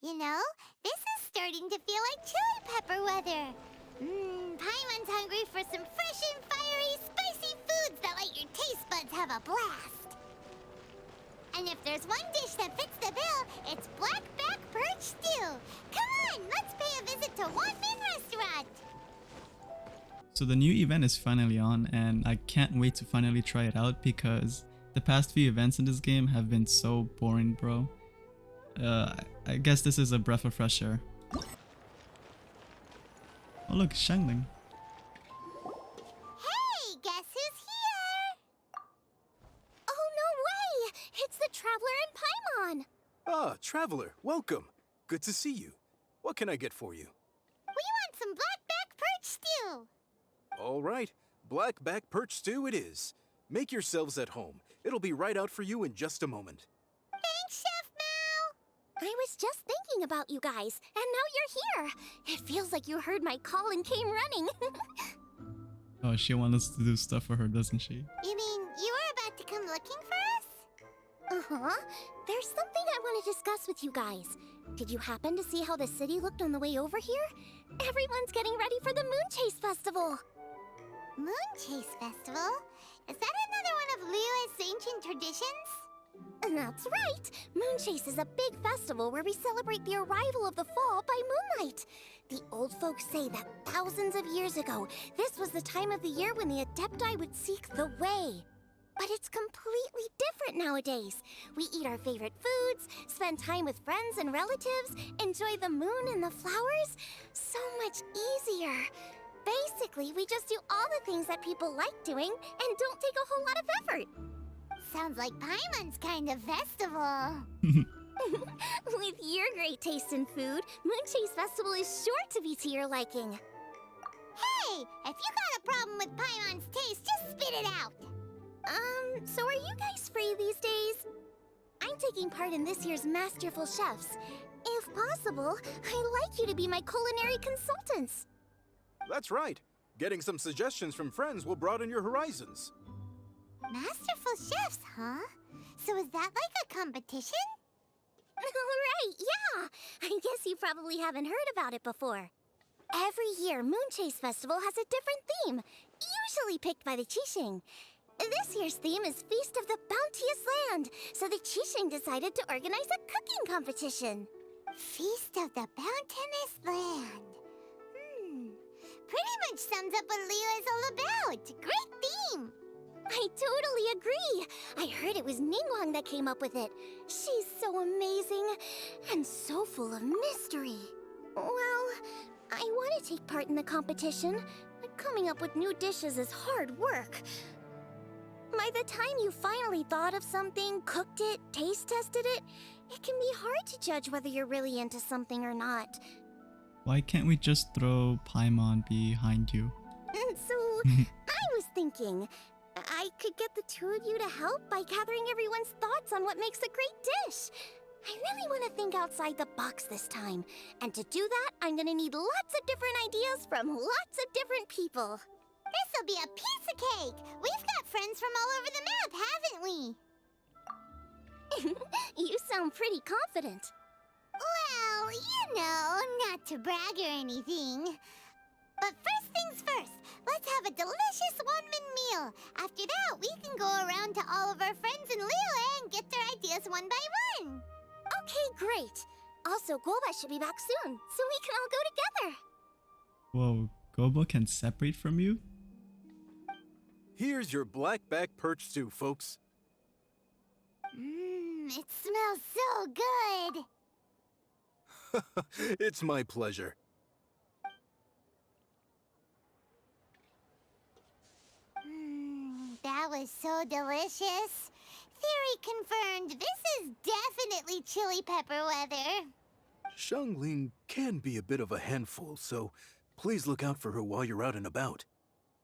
You know, this is starting to feel like chili pepper weather. Paimon's hungry for some fresh and fiery, spicy foods that let your taste buds have a blast. And if there's one dish that fits the bill, it's blackback perch stew. Come on, let's pay a visit to One Min Restaurant. So the new event is finally on, and I can't wait to finally try it out because the past few events in this game have been so boring, bro. I guess this is a breath of fresh air. Oh look, Shangling. Hey, guess who's here? Oh, no way! It's the Traveler and Paimon! Ah, Traveler, welcome. Good to see you. What can I get for you? We want some blackback perch stew. All right, blackback perch stew it is. Make yourselves at home. It'll be right out for you in just a moment. Thanks, Chef Mao. I was just thinking about you guys, and now you're here! It feels like you heard my call and came running. Oh, she wants us to do stuff for her, doesn't she? You mean you were about to come looking for us? Uh-huh. There's something I want to discuss with you guys. Did you happen to see how the city looked on the way over here? Everyone's getting ready for the Moon Chase Festival. Moon Chase Festival? Is that another one of Liyue's ancient traditions? That's right! Moon Chase is a big festival where we celebrate the arrival of the fall by moonlight. The old folks say that thousands of years ago, this was the time of the year when the Adepti would seek the way. But it's completely different nowadays. We eat our favorite foods, spend time with friends and relatives, enjoy the moon and the flowers. So much easier. Basically, we just do all the things that people like doing and don't take a whole lot of effort. Sounds like Paimon's kind of festival. With your great taste in food, Moon Chase Festival is sure to be to your liking. Hey, if you got a problem with Paimon's taste, just spit it out. So are you guys free these days? I'm taking part in this year's Masterful Chefs. If possible, I'd like you to be my culinary consultants. That's right. Getting some suggestions from friends will broaden your horizons. Masterful chefs, huh? So is that like a competition? Right, yeah! I guess you probably haven't heard about it before. Every year, Moon Chase Festival has a different theme, usually picked by the Qixing. This year's theme is Feast of the Bounteous Land, so the Qixing decided to organize a cooking competition. Feast of the Bounteous Land. Pretty much sums up what Liyue is all about. Great theme. I totally agree. I heard it was Ningguang that came up with it. She's so amazing and so full of mystery. Well, I want to take part in the competition, but coming up with new dishes is hard work. By the time you finally thought of something, cooked it, taste tested it, it can be hard to judge whether you're really into something or not. Why can't we just throw Paimon behind you? So, I was thinking, I could get the two of you to help by gathering everyone's thoughts on what makes a great dish. I really want to think outside the box this time. And to do that, I'm going to need lots of different ideas from lots of different people. This'll be a piece of cake. We've got friends from all over the map, haven't we? You sound pretty confident. Well, you know, not to brag or anything. But first things first, let's have a delicious one-min meal. After that, we can go around to all of our friends in Liyue and get their ideas one by one. Okay, great. Also, Gouba should be back soon, so we can all go together. Whoa, Gouba can separate from you? Here's your blackback perch stew, folks. It smells so good. It's my pleasure. That was so delicious. Theory confirmed, this is definitely chili pepper weather. Shangling can be a bit of a handful, so please look out for her while you're out and about.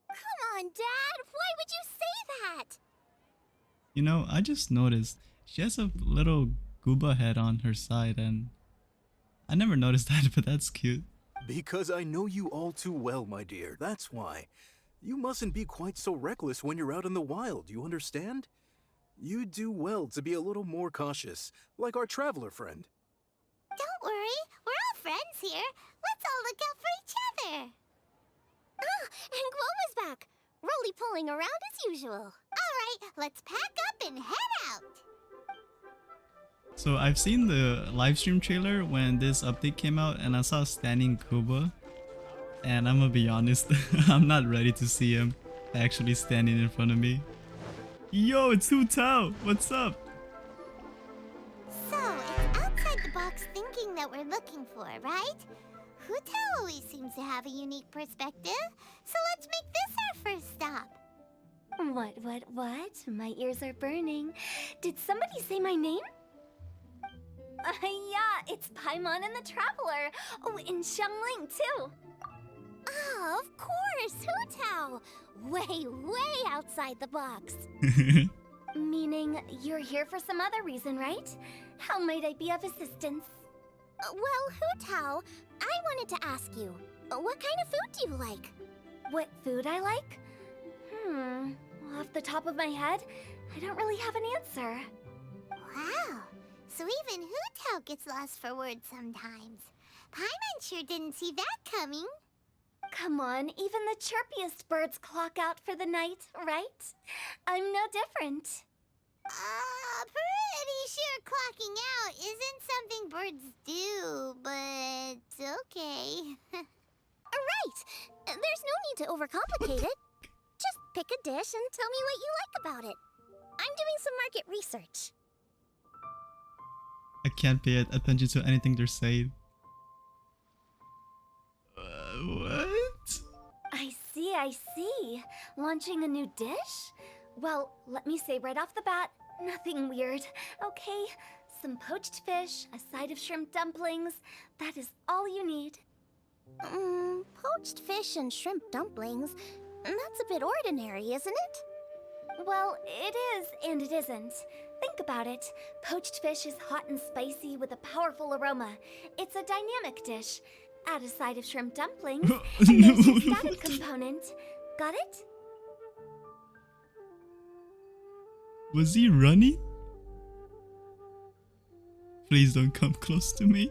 Come on, Dad! Why would you say that? You know, I just noticed she has a little Gouba head on her side, and I never noticed that, but that's cute. Because I know you all too well, my dear, that's why. You mustn't be quite so reckless when you're out in the wild, you understand? You do well to be a little more cautious, like our traveler friend. Don't worry, we're all friends here. Let's all look out for each other. Ah, and Gouba's back, roly-poling around as usual. All right, let's pack up and head out. So I've seen the live stream trailer when this update came out, and I saw standing Gouba, and I'm gonna be honest, I'm not ready to see him actually standing in front of me. Yo, it's Hu Tao! What's up? So, it's outside the box thinking that we're looking for, right? Hu Tao always seems to have a unique perspective, so let's make this our first stop. What? My ears are burning. Did somebody say my name? Yeah, it's Paimon and the Traveler. Oh, and Xiangling, too. Ah, of course, Hu Tao. Way outside the box. Meaning, you're here for some other reason, right? How might I be of assistance? Well, Hu Tao, I wanted to ask you, what kind of food do you like? What food I like? Off the top of my head, I don't really have an answer. Wow, so even Hu Tao gets lost for words sometimes. Paimon sure didn't see that coming. Come on, even the chirpiest birds clock out for the night, right? I'm no different. Pretty sure clocking out isn't something birds do, but okay. Right! There's no need to overcomplicate it. Just pick a dish and tell me what you like about it. I'm doing some market research. I can't pay attention to anything they're saying. What? I see. Launching a new dish? Well, let me say right off the bat, nothing weird, okay? Some poached fish, a side of shrimp dumplings. That is all you need. Poached fish and shrimp dumplings? That's a bit ordinary, isn't it? Well, it is and it isn't. Think about it. Poached fish is hot and spicy with a powerful aroma. It's a dynamic dish. Add a side of shrimp dumplings, and there's your static component. Got it? Was he running? Please don't come close to me.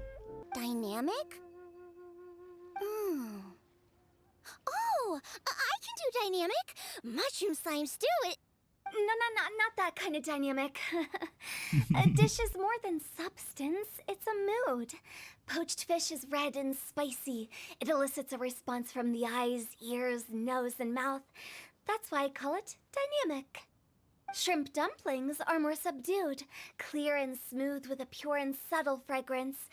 Dynamic? Oh, I can do dynamic. Mushroom slime stew it. No, not that kind of dynamic. A dish is more than substance, it's a mood. Poached fish is red and spicy. It elicits a response from the eyes, ears, nose, and mouth. That's why I call it dynamic. Shrimp dumplings are more subdued, clear and smooth with a pure and subtle fragrance.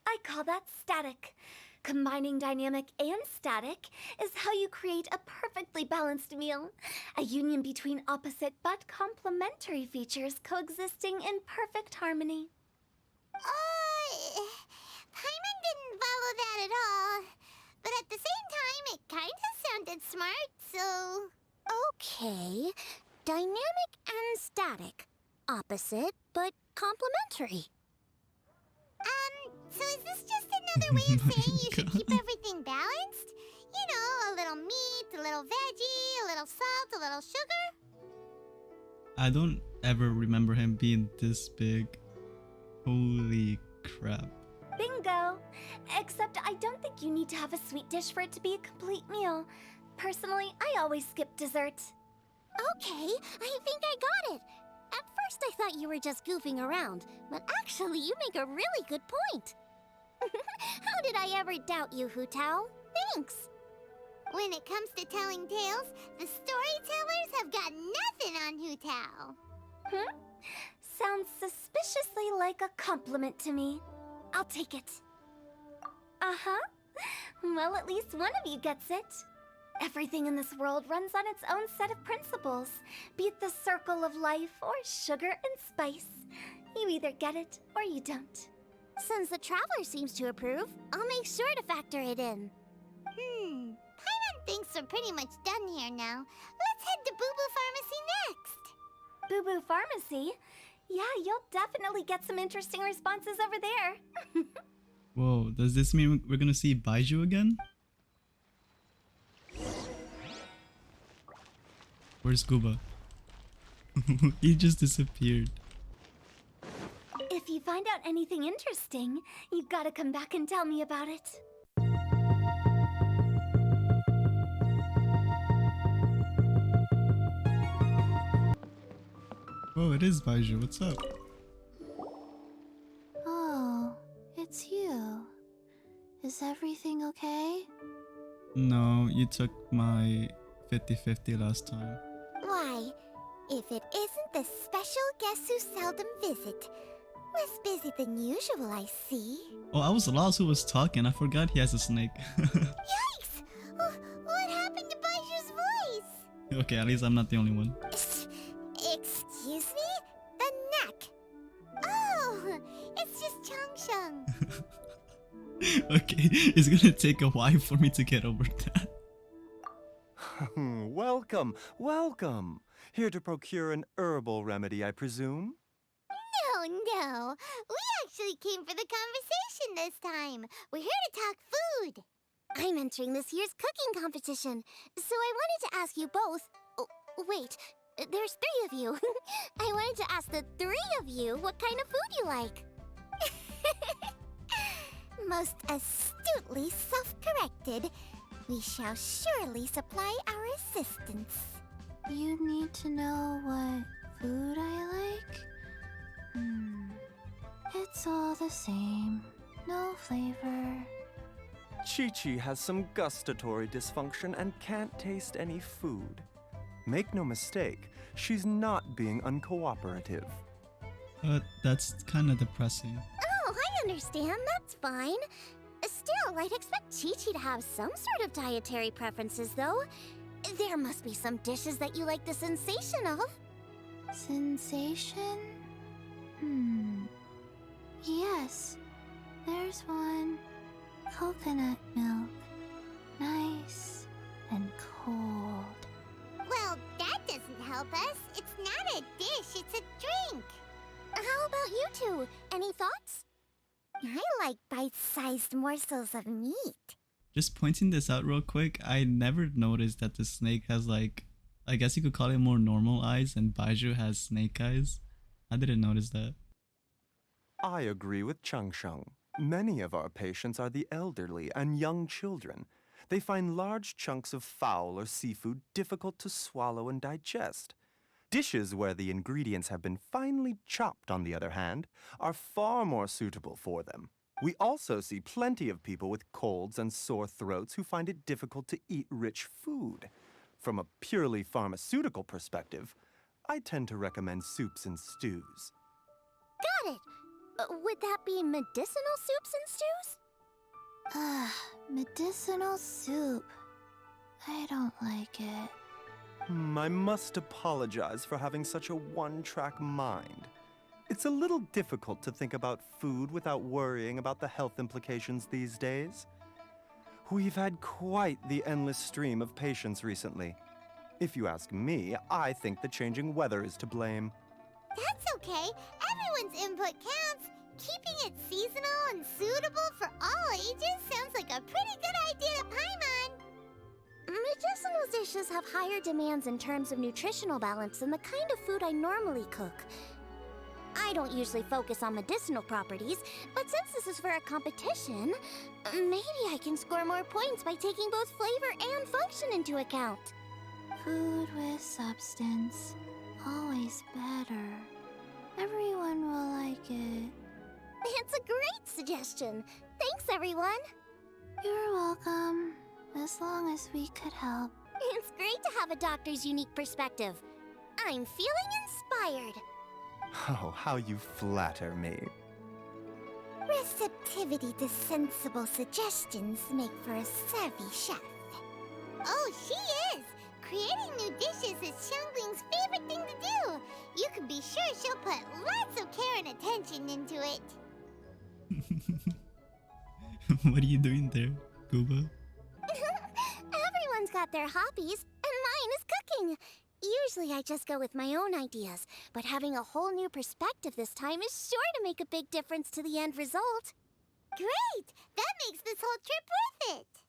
I call that static. Combining dynamic and static is how you create a perfectly balanced meal. A union between opposite but complementary features coexisting in perfect harmony. Paimon didn't follow that at all. But at the same time, it kinda sounded smart, so... Okay, dynamic and static. Opposite but complementary. So is this just another way of saying you should keep everything balanced? You know, a little meat, a little veggie, a little salt, a little sugar? I don't ever remember him being this big. Holy crap. Bingo! Except I don't think you need to have a sweet dish for it to be a complete meal. Personally, I always skip dessert. Okay, I think I got it. At first I thought you were just goofing around, but actually you make a really good point. How did I ever doubt you, Hu Tao? Thanks. When it comes to telling tales, the storytellers have got nothing on Hu Tao. Sounds suspiciously like a compliment to me. I'll take it. Uh-huh. Well, at least one of you gets it. Everything in this world runs on its own set of principles. Be it the circle of life or sugar and spice. You either get it or you don't. Since the Traveler seems to approve, I'll make sure to factor it in. Paimon thinks we're pretty much done here now. Let's head to Boo Boo Pharmacy next. Boo Boo Pharmacy? Yeah, you'll definitely get some interesting responses over there. Whoa, does this mean we're gonna see Baiju again? Where's Gouba? He just disappeared. If you find out anything interesting, you've got to come back and tell me about it. Oh, it is Baiju. What's up? Oh, it's you. Is everything okay? No, you took my 50-50 last time. Why, if it isn't the special guest who seldom visit. Less busy than usual, I see. Oh, I was lost who was talking. I forgot he has a snake. Yikes! What happened to Baiju's voice? Okay, at least I'm not the only one. Excuse me? The neck. Oh, it's just Changsheng. Okay, it's gonna take a while for me to get over that. Welcome, welcome. Here to procure an herbal remedy, I presume? No. We actually came for the conversation this time. We're here to talk food. I'm entering this year's cooking competition, so I wanted to ask you both. Oh, wait, there's 3 of you. I wanted to ask the 3 of you what kind of food you like. Most astutely self-corrected. We shall surely supply our assistance. You need to know what food I like? It's all the same. No flavor. Chi-Chi has some gustatory dysfunction and can't taste any food. Make no mistake, she's not being uncooperative. That's kind of depressing. Oh, I understand. That's fine. Still, I'd expect Chi-Chi to have some sort of dietary preferences, though. There must be some dishes that you like the sensation of. Sensation? Yes, there's one. Coconut milk. Nice and cold. Well, that doesn't help us. It's not a dish, it's a drink. How about you two? Any thoughts? I like bite-sized morsels of meat. Just pointing this out real quick, I never noticed that the snake has like, I guess you could call it more normal eyes and Baiju has snake eyes. I didn't notice that. I agree with Changsheng. Many of our patients are the elderly and young children. They find large chunks of fowl or seafood difficult to swallow and digest. Dishes where the ingredients have been finely chopped, on the other hand, are far more suitable for them. We also see plenty of people with colds and sore throats who find it difficult to eat rich food. From a purely pharmaceutical perspective, I tend to recommend soups and stews. Got it. Would that be medicinal soups and stews? Medicinal soup. I don't like it. I must apologize for having such a one-track mind. It's a little difficult to think about food without worrying about the health implications these days. We've had quite the endless stream of patients recently. If you ask me, I think the changing weather is to blame. That's okay. Everyone's input counts. Keeping it seasonal and suitable for all ages sounds like a pretty good idea to Paimon. Medicinal dishes have higher demands in terms of nutritional balance than the kind of food I normally cook. I don't usually focus on medicinal properties, but since this is for a competition, maybe I can score more points by taking both flavor and function into account. Food with substance. Always better. Everyone will like it. It's a great suggestion. Thanks, everyone. You're welcome. As long as we could help. It's great to have a doctor's unique perspective. I'm feeling inspired. Oh, how you flatter me. Receptivity to sensible suggestions make for a savvy chef. Oh, she is! Creating new dishes is Xiangling's favorite thing to do. You can be sure she'll put lots of care and attention into it. What are you doing there, Gouba? Everyone's got their hobbies, and mine is cooking. Usually I just go with my own ideas, but having a whole new perspective this time is sure to make a big difference to the end result. Great! That makes this whole trip worth it.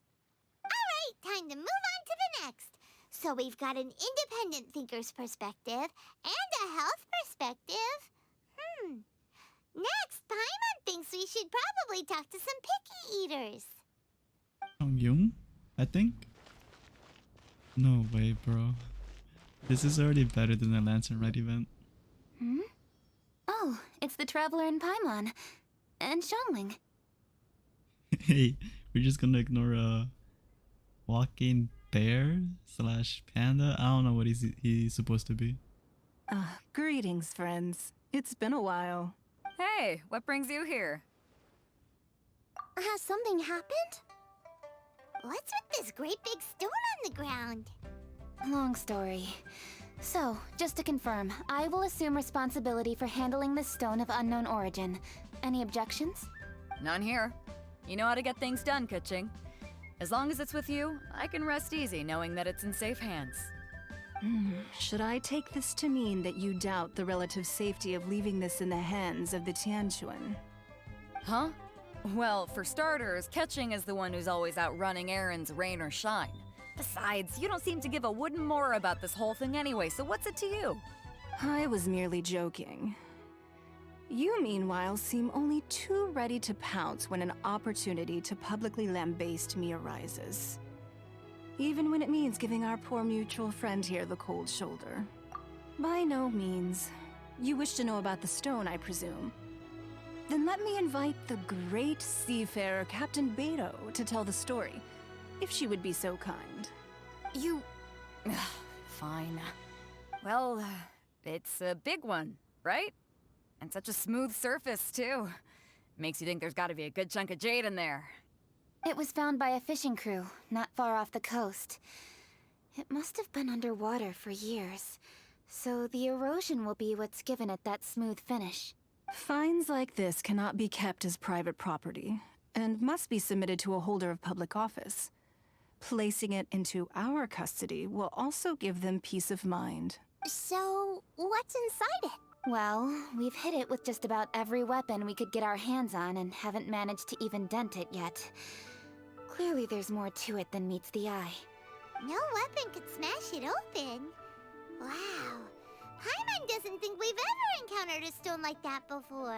All right, time to move on to the next. So we've got an independent thinker's perspective and a health perspective. Next, Paimon thinks we should probably talk to some picky eaters. Young, I think? No way, bro. This is already better than the Lantern Ride event. Hmm? Oh, it's the Traveler and Paimon. And Xiangling. Hey, we're just gonna ignore a walking bear slash panda. I don't know what he's supposed to be. Greetings, friends. It's been a while. Hey, what brings you here? Has something happened? What's with this great big stone on the ground? Long story. So, just to confirm, I will assume responsibility for handling this stone of unknown origin. Any objections? None here. You know how to get things done, Kuching. As long as it's with you, I can rest easy knowing that it's in safe hands. Should I take this to mean that you doubt the relative safety of leaving this in the hands of the Tianquan? Huh? Well, for starters, Kuching is the one who's always out running errands, rain or shine. Besides, you don't seem to give a wooden more about this whole thing anyway, so what's it to you? I was merely joking. You, meanwhile, seem only too ready to pounce when an opportunity to publicly lambaste me arises. Even when it means giving our poor mutual friend here the cold shoulder. By no means. You wish to know about the stone, I presume. Then let me invite the great seafarer Captain Beto to tell the story, if she would be so kind. You... Fine. Well, it's a big one, right? And such a smooth surface, too. Makes you think there's gotta be a good chunk of jade in there. It was found by a fishing crew, not far off the coast. It must have been underwater for years, so the erosion will be what's given it that smooth finish. Finds like this cannot be kept as private property, and must be submitted to a holder of public office. Placing it into our custody will also give them peace of mind. So, what's inside it? Well, we've hit it with just about every weapon we could get our hands on and haven't managed to even dent it yet. Clearly there's more to it than meets the eye. No weapon could smash it open. Wow. Paimon doesn't think we've ever encountered a stone like that before.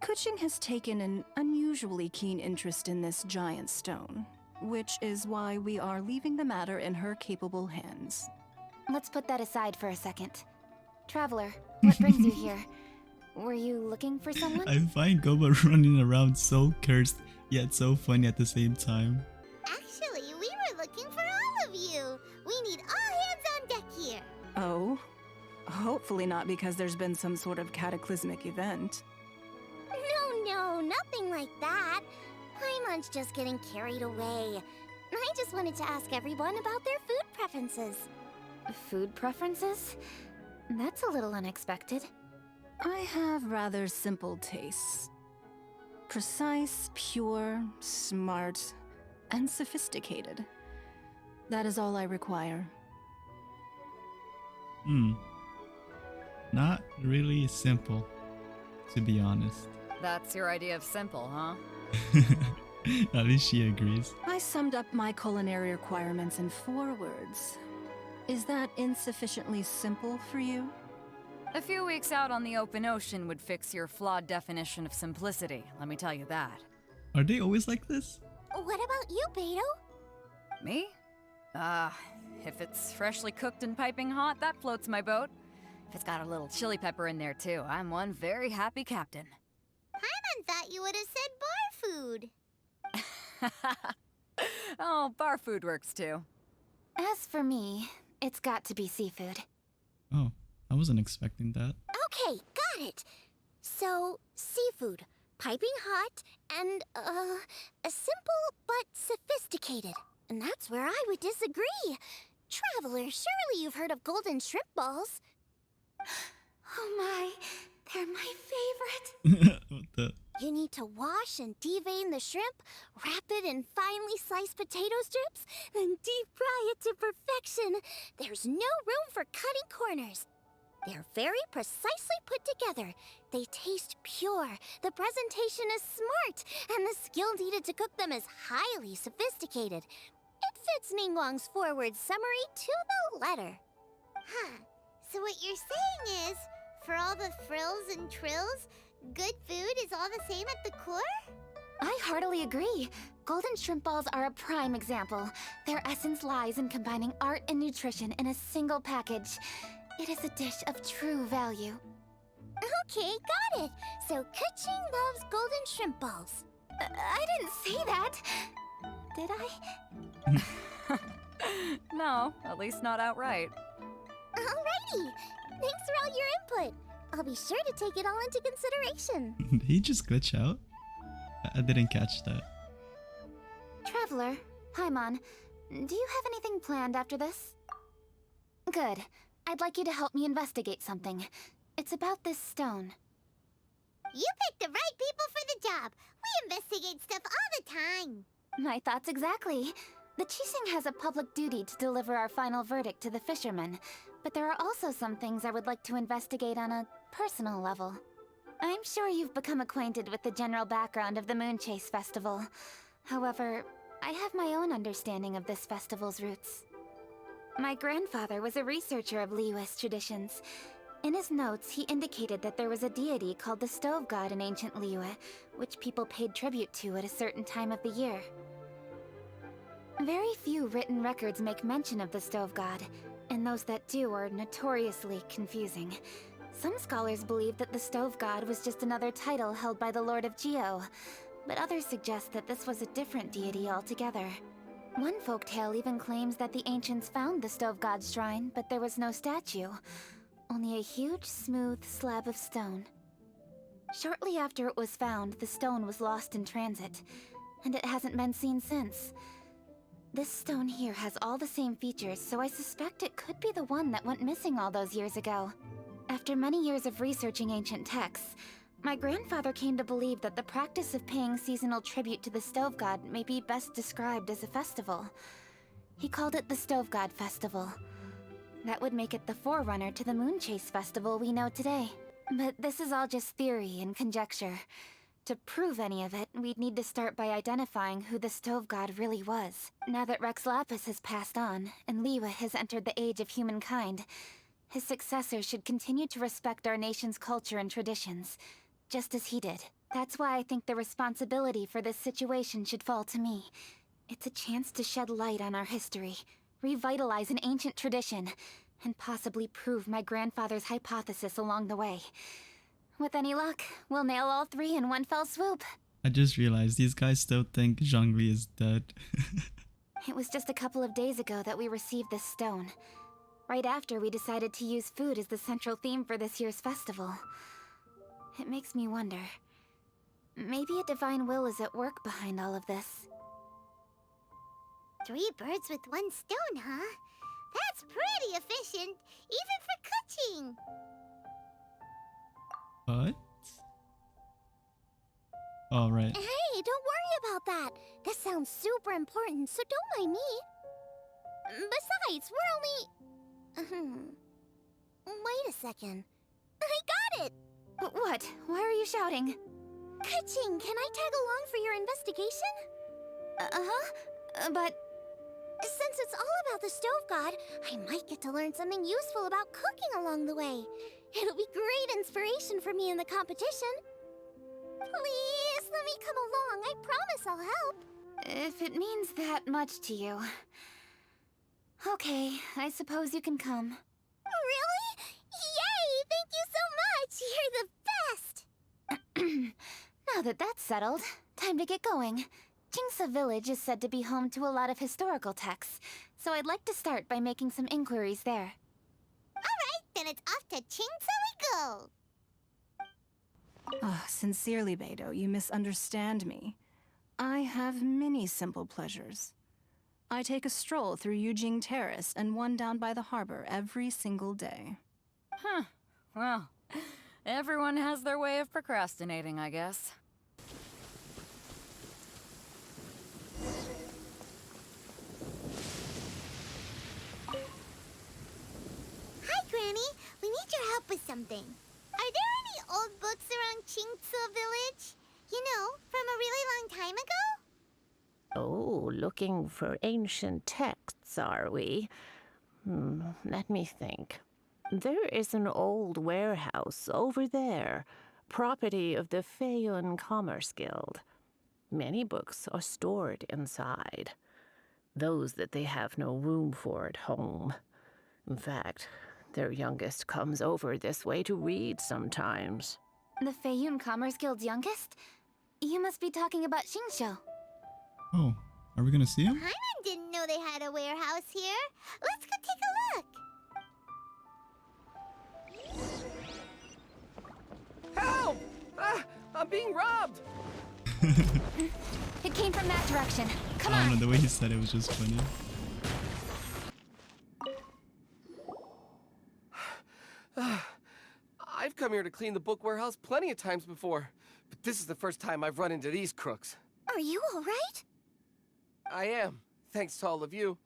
Kuching has taken an unusually keen interest in this giant stone, which is why we are leaving the matter in her capable hands. Let's put that aside for a second. Traveler, what brings you here? Were you looking for someone? I find Gouba running around so cursed, yet so funny at the same time. Actually, we were looking for all of you. We need all hands on deck here. Oh? Hopefully not because there's been some sort of cataclysmic event. No, nothing like that. Paimon's just getting carried away. I just wanted to ask everyone about their food preferences. Food preferences? That's a little unexpected. I have rather simple tastes. Precise, pure, smart, and sophisticated. That is all I require. Not really simple, to be honest. That's your idea of simple, huh? At least she agrees. I summed up my culinary requirements in 4 words. Is that insufficiently simple for you? A few weeks out on the open ocean would fix your flawed definition of simplicity, let me tell you that. Are they always like this? What about you, Beto? Me? If it's freshly cooked and piping hot, that floats my boat. If it's got a little chili pepper in there too, I'm one very happy captain. Paimon thought you would have said bar food. Oh, bar food works too. As for me, it's got to be seafood. Oh, I wasn't expecting that. Okay, got it. So, seafood, piping hot, and, simple but sophisticated. And that's where I would disagree. Traveler, surely you've heard of golden shrimp balls. Oh my, they're my favorite. What the? You need to wash and devein the shrimp, wrap it in finely sliced potato strips, then deep fry it to perfection. There's no room for cutting corners. They're very precisely put together. They taste pure, the presentation is smart, and the skill needed to cook them is highly sophisticated. It fits Ningguang's forward summary to the letter. Huh. So what you're saying is, for all the frills and trills, Good food is all the same at the core? I heartily agree. Golden shrimp balls are a prime example. Their essence lies in combining art and nutrition in a single package. It is a dish of true value. Okay, got it. So Kuching loves golden shrimp balls. I didn't say that. Did I? No, at least not outright. Alrighty. Thanks for all your input. I'll be sure to take it all into consideration. Did he just glitch out? I didn't catch that. Traveler, Paimon, do you have anything planned after this? Good. I'd like you to help me investigate something. It's about this stone. You picked the right people for the job. We investigate stuff all the time. My thoughts exactly. The Qixing has a public duty to deliver our final verdict to the fishermen, but there are also some things I would like to investigate on a personal level. I'm sure you've become acquainted with the general background of the Moonchase Festival. However, I have my own understanding of this festival's roots. My grandfather was a researcher of Liyue's traditions. In his notes, he indicated that there was a deity called the Stove God in ancient Liyue, which people paid tribute to at a certain time of the year. Very few written records make mention of the Stove God, and those that do are notoriously confusing. Some scholars believe that the Stove God was just another title held by the Lord of Geo, but others suggest that this was a different deity altogether. One folktale even claims that the ancients found the Stove God's shrine, but there was no statue, only a huge, smooth slab of stone. Shortly after it was found, the stone was lost in transit, and it hasn't been seen since. This stone here has all the same features, so I suspect it could be the one that went missing all those years ago. After many years of researching ancient texts, my grandfather came to believe that the practice of paying seasonal tribute to the Stove God may be best described as a festival. He called it the Stove God Festival. That would make it the forerunner to the Moonchase Festival we know today. But this is all just theory and conjecture. To prove any of it, we'd need to start by identifying who the Stove God really was. Now that Rex Lapis has passed on, and Liyue has entered the age of humankind, his successor should continue to respect our nation's culture and traditions, just as he did. That's why I think the responsibility for this situation should fall to me. It's a chance to shed light on our history, revitalize an ancient tradition, and possibly prove my grandfather's hypothesis along the way. With any luck, we'll nail all three in one fell swoop. I just realized these guys still think Zhongli is dead. It was just a couple of days ago that we received this stone. Right after we decided to use food as the central theme for this year's festival. It makes me wonder. Maybe a divine will is at work behind all of this. 3 birds with 1 stone, huh? That's pretty efficient, even for Kuching. What? All right. Hey, don't worry about that. This sounds super important, so don't mind me. Besides, we're only... Wait a second. I got it! What? Why are you shouting? Kuching, can I tag along for your investigation? But... Since it's all about the Stove God, I might get to learn something useful about cooking along the way. It'll be great inspiration for me in the competition. Please, let me come along. I promise I'll help. If it means that much to you. Okay, I suppose you can come. Really? Yay! Thank you so much! You're the best! Now that that's settled, time to get going. Jingsa Village is said to be home to a lot of historical texts, so I'd like to start by making some inquiries there. Alright, then it's off to Qingsa we go. Ah, sincerely, Beidou, you misunderstand me. I have many simple pleasures. I take a stroll through Yujing Terrace and one down by the harbor every single day. Huh. Well, everyone has their way of procrastinating, I guess. Hi, Granny. We need your help with something. Are there any old books around Qingsa Village? You know, from a really long time ago? Oh, looking for ancient texts, are we? Let me think. There is an old warehouse over there, property of the Feiyun Commerce Guild. Many books are stored inside, those that they have no room for at home. In fact, their youngest comes over this way to read sometimes. The Feiyun Commerce Guild's youngest? You must be talking about Xingqiu. Oh, are we gonna see him? Paimon didn't know they had a warehouse here. Let's go take a look. Help! Ah, I'm being robbed! It came from that direction. Come I don't on. know, the way he said it was just funny. I've come here to clean the book warehouse plenty of times before, but this is the first time I've run into these crooks. Are you all right? I am, thanks to all of you.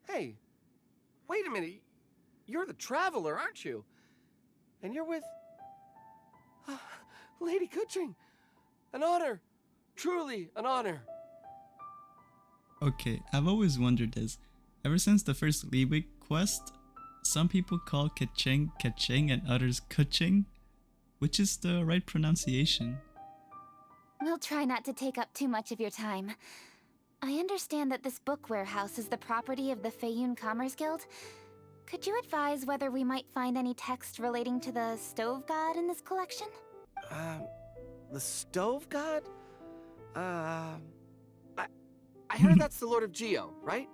Hey, wait a minute. You're the traveler, aren't you? And you're with... Lady Kuching. An honor. Truly an honor. Okay, I've always wondered this. Ever since the first Liwig quest, some people call Keqing Keqing and others Kuching. Which is the right pronunciation? We'll try not to take up too much of your time. I understand that this book warehouse is the property of the Feiyun Commerce Guild. Could you advise whether we might find any text relating to the Stove God in this collection? The Stove God? I heard that's the Lord of Geo, right?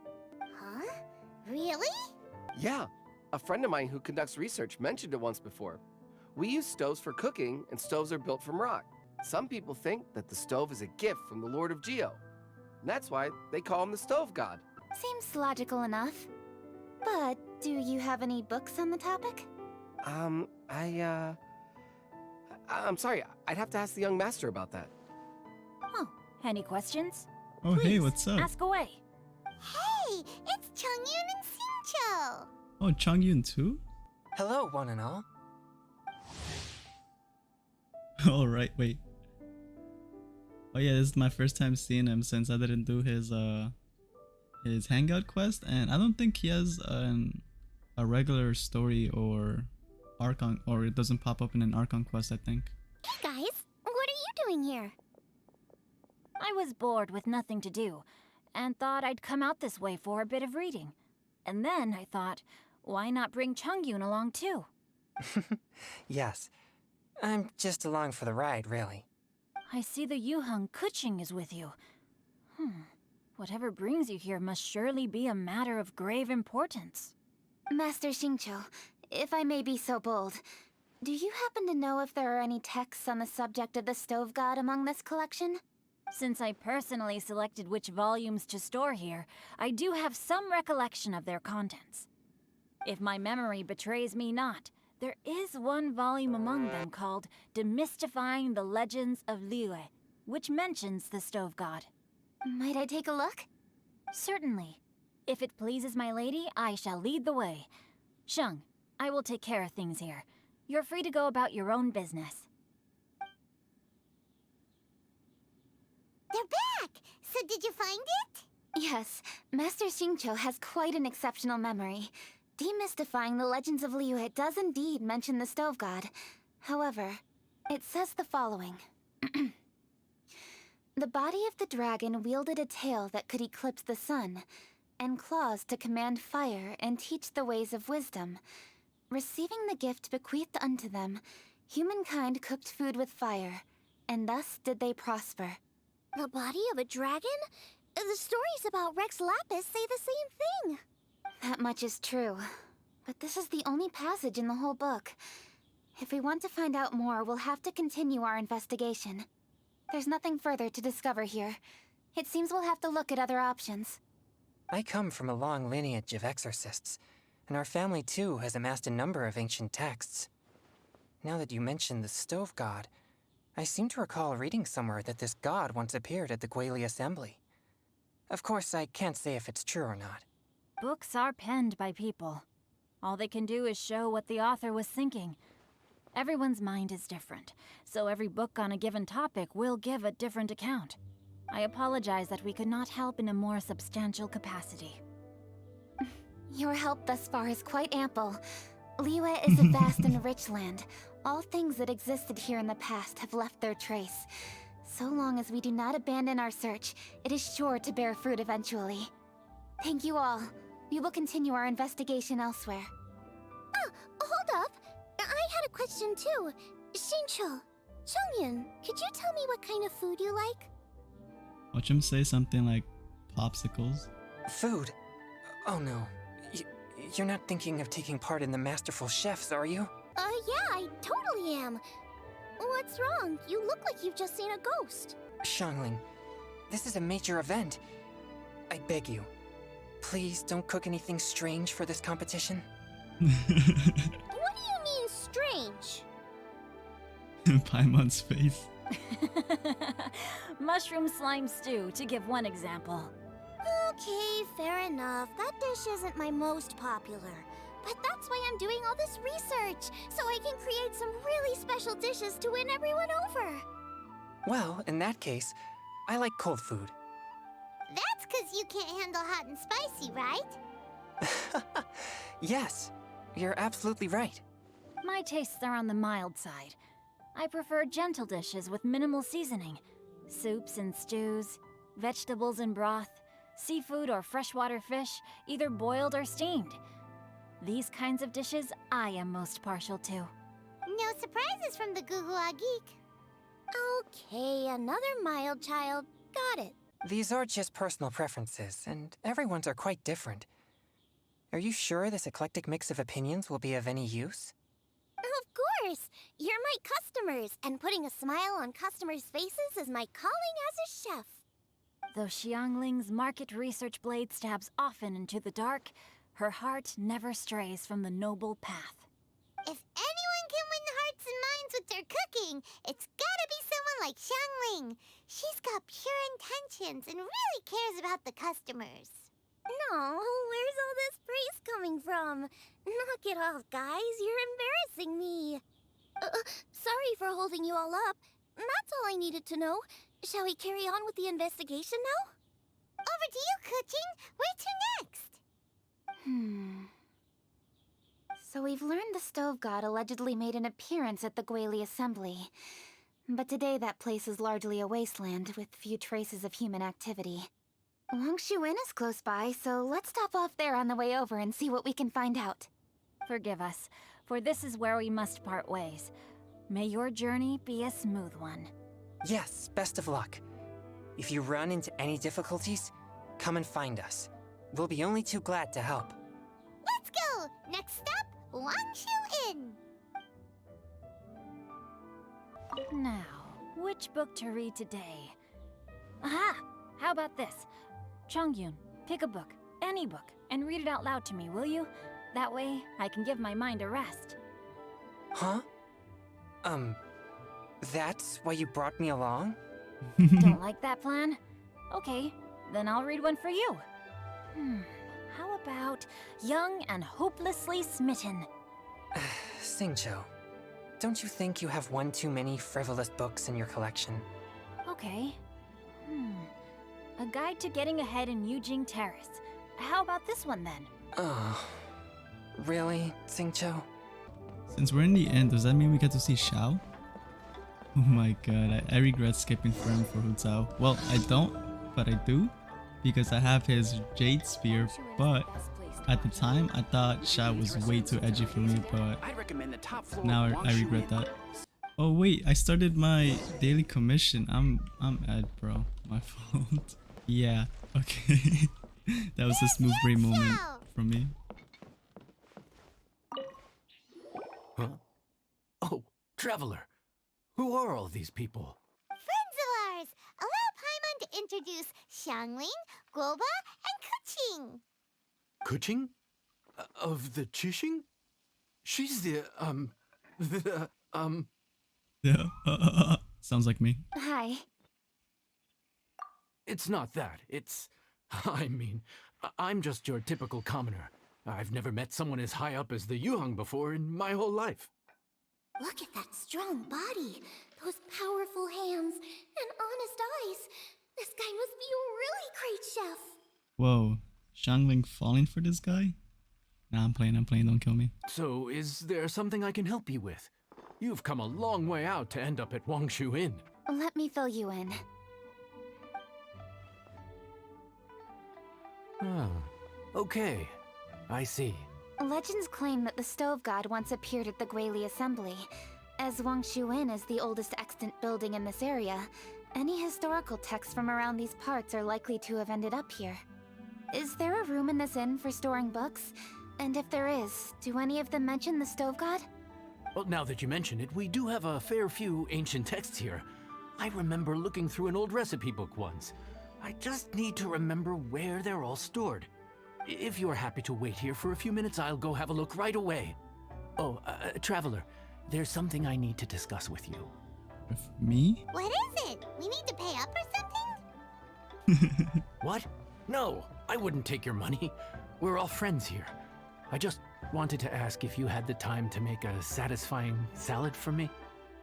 Huh? Really? Yeah. A friend of mine who conducts research mentioned it once before. We use stoves for cooking, and stoves are built from rock. Some people think that the stove is a gift from the Lord of Geo. And that's why they call him the Stove God. Seems logical enough. But do you have any books on the topic? I'm sorry, I'd have to ask the young master about that. Oh, any questions? Oh, hey, Please, what's up? ask away. Hey, it's Chongyun and Xingqiu. Oh, Chongyun too? Hello, one and all. Alright, wait. Oh yeah, this is my first time seeing him since I didn't do his hangout quest, and I don't think he has a regular story or Archon, or it doesn't pop up in an Archon quest, I think. Hey guys, what are you doing here? I was bored with nothing to do, and thought I'd come out this way for a bit of reading. And then I thought, why not bring Chongyun along too? Yes. I'm just along for the ride, really. I see the Yuheng Kuching is with you. Whatever brings you here must surely be a matter of grave importance. Master Xingqiu, if I may be so bold, do you happen to know if there are any texts on the subject of the Stove God among this collection? Since I personally selected which volumes to store here, I do have some recollection of their contents. If my memory betrays me not, there is one volume among them called Demystifying the Legends of Liyue, which mentions the Stove God. Might I take a look? Certainly. If it pleases my lady, I shall lead the way. Sheng, I will take care of things here. You're free to go about your own business. They're back! So did you find it? Yes, Master Xingqiu has quite an exceptional memory. Demystifying the Legends of Liyue does indeed mention the Stove God. However, it says the following. The body of the dragon wielded a tail that could eclipse the sun, and claws to command fire and teach the ways of wisdom. Receiving the gift bequeathed unto them, humankind cooked food with fire, and thus did they prosper. The body of a dragon? The stories about Rex Lapis say the same thing. That much is true, but this is the only passage in the whole book. If we want to find out more, we'll have to continue our investigation. There's nothing further to discover here. It seems we'll have to look at other options. I come from a long lineage of exorcists, and our family too has amassed a number of ancient texts. Now that you mention the Stove God, I seem to recall reading somewhere that this god once appeared at the Guili Assembly. Of course, I can't say if it's true or not. Books are penned by people. All they can do is show what the author was thinking. Everyone's mind is different, so every book on a given topic will give a different account. I apologize that we could not help in a more substantial capacity. Your help thus far is quite ample. Liyue is a vast and rich land. All things that existed here in the past have left their trace. So long as we do not abandon our search, it is sure to bear fruit eventually. Thank you all. We will continue our investigation elsewhere. Ah, hold up. I had a question too. Shincho, Chongyun, could you tell me what kind of food you like? Watch him say something like popsicles. Food? Oh no. You're not thinking of taking part in the Masterful Chefs, are you? Yeah, I totally am. What's wrong? You look like you've just seen a ghost. Xiangling, this is a major event. I beg you, please don't cook anything strange for this competition. What do you mean, strange? Paimon's face. Mushroom slime stew, to give one example. Okay, fair enough. That dish isn't my most popular. But that's why I'm doing all this research, so I can create some really special dishes to win everyone over. Well, in that case, I like cold food. That's because you can't handle hot and spicy, right? Yes, you're absolutely right. My tastes are on the mild side. I prefer gentle dishes with minimal seasoning. Soups and stews, vegetables and broth, seafood or freshwater fish, either boiled or steamed. These kinds of dishes I am most partial to. No surprises from the Gugua geek. Okay, another mild child. Got it. These are just personal preferences, and everyone's are quite different. Are you sure this eclectic mix of opinions will be of any use? Of course! You're my customers, and putting a smile on customers' faces is my calling as a chef. Though Xiangling's market research blade stabs often into the dark, her heart never strays from the noble path. If anyone can win the hearts and minds with their cooking, it's gotta be someone like Xiangling. She's got pure intentions and really cares about the customers. No, where's all this praise coming from? Knock it off, guys. You're embarrassing me. Sorry for holding you all up. That's all I needed to know. Shall we carry on with the investigation now? Over to you, Kuching. Where to next? So we've learned the Stove God allegedly made an appearance at the Guili Assembly. But today that place is largely a wasteland with few traces of human activity. Longshu Inn is close by, so let's stop off there on the way over and see what we can find out. Forgive us, for this is where we must part ways. May your journey be a smooth one. Yes, best of luck. If you run into any difficulties, come and find us. We'll be only too glad to help. Let's go! Next stop, Longshu Inn. Now, which book to read today? Aha! How about this? Chongyun, pick a book, any book, and read it out loud to me, will you? That way, I can give my mind a rest. Huh? That's why you brought me along? Don't like that plan? Okay, then I'll read one for you. How about Young and Hopelessly Smitten? Xingqiu, don't you think you have one too many frivolous books in your collection? Okay. A Guide to Getting Ahead in Yujing Terrace. How about this one then? Oh, really, Xingqiu? Since we're in the end, does that mean we get to see Xiao? Oh my god, I regret skipping for him for Hu Zhao. Well, I don't, but I do, because I have his Jade Spear, but at the time, I thought Xiao was way too edgy for me, but now I regret that. Oh wait, I started my daily commission. I'm Ed, bro. My fault. Yeah, okay. That was a smooth brain moment from me. Huh? Oh, Traveler. Who are all these people? Friends of ours! Allow Paimon to introduce Xiangling, Gouba, and Kuching. Kuching? Of the Chishing? She's the, Yeah, sounds like me. Hi. It's not that. It's... I mean, I'm just your typical commoner. I've never met someone as high up as the Yuheng before in my whole life. Look at that strong body, those powerful hands, and honest eyes. This guy must be a really great chef. Whoa, Xiangling falling for this guy? Nah, I'm playing, don't kill me. So, is there something I can help you with? You've come a long way out to end up at Wangshu Inn. Let me fill you in. Ah, okay. I see. Legends claim that the Stove God once appeared at the Guili Assembly. As Wangshu Inn is the oldest extant building in this area, any historical texts from around these parts are likely to have ended up here. Is there a room in this inn for storing books? And if there is, do any of them mention the Stove God? Well, now that you mention it, we do have a fair few ancient texts here. I remember looking through an old recipe book once. I just need to remember where they're all stored. If you're happy to wait here for a few minutes, I'll go have a look right away. Oh, Traveler, there's something I need to discuss with you. With me? What is it? We need to pay up or something? What? No, I wouldn't take your money. We're all friends here. I just wanted to ask if you had the time to make a satisfying salad for me.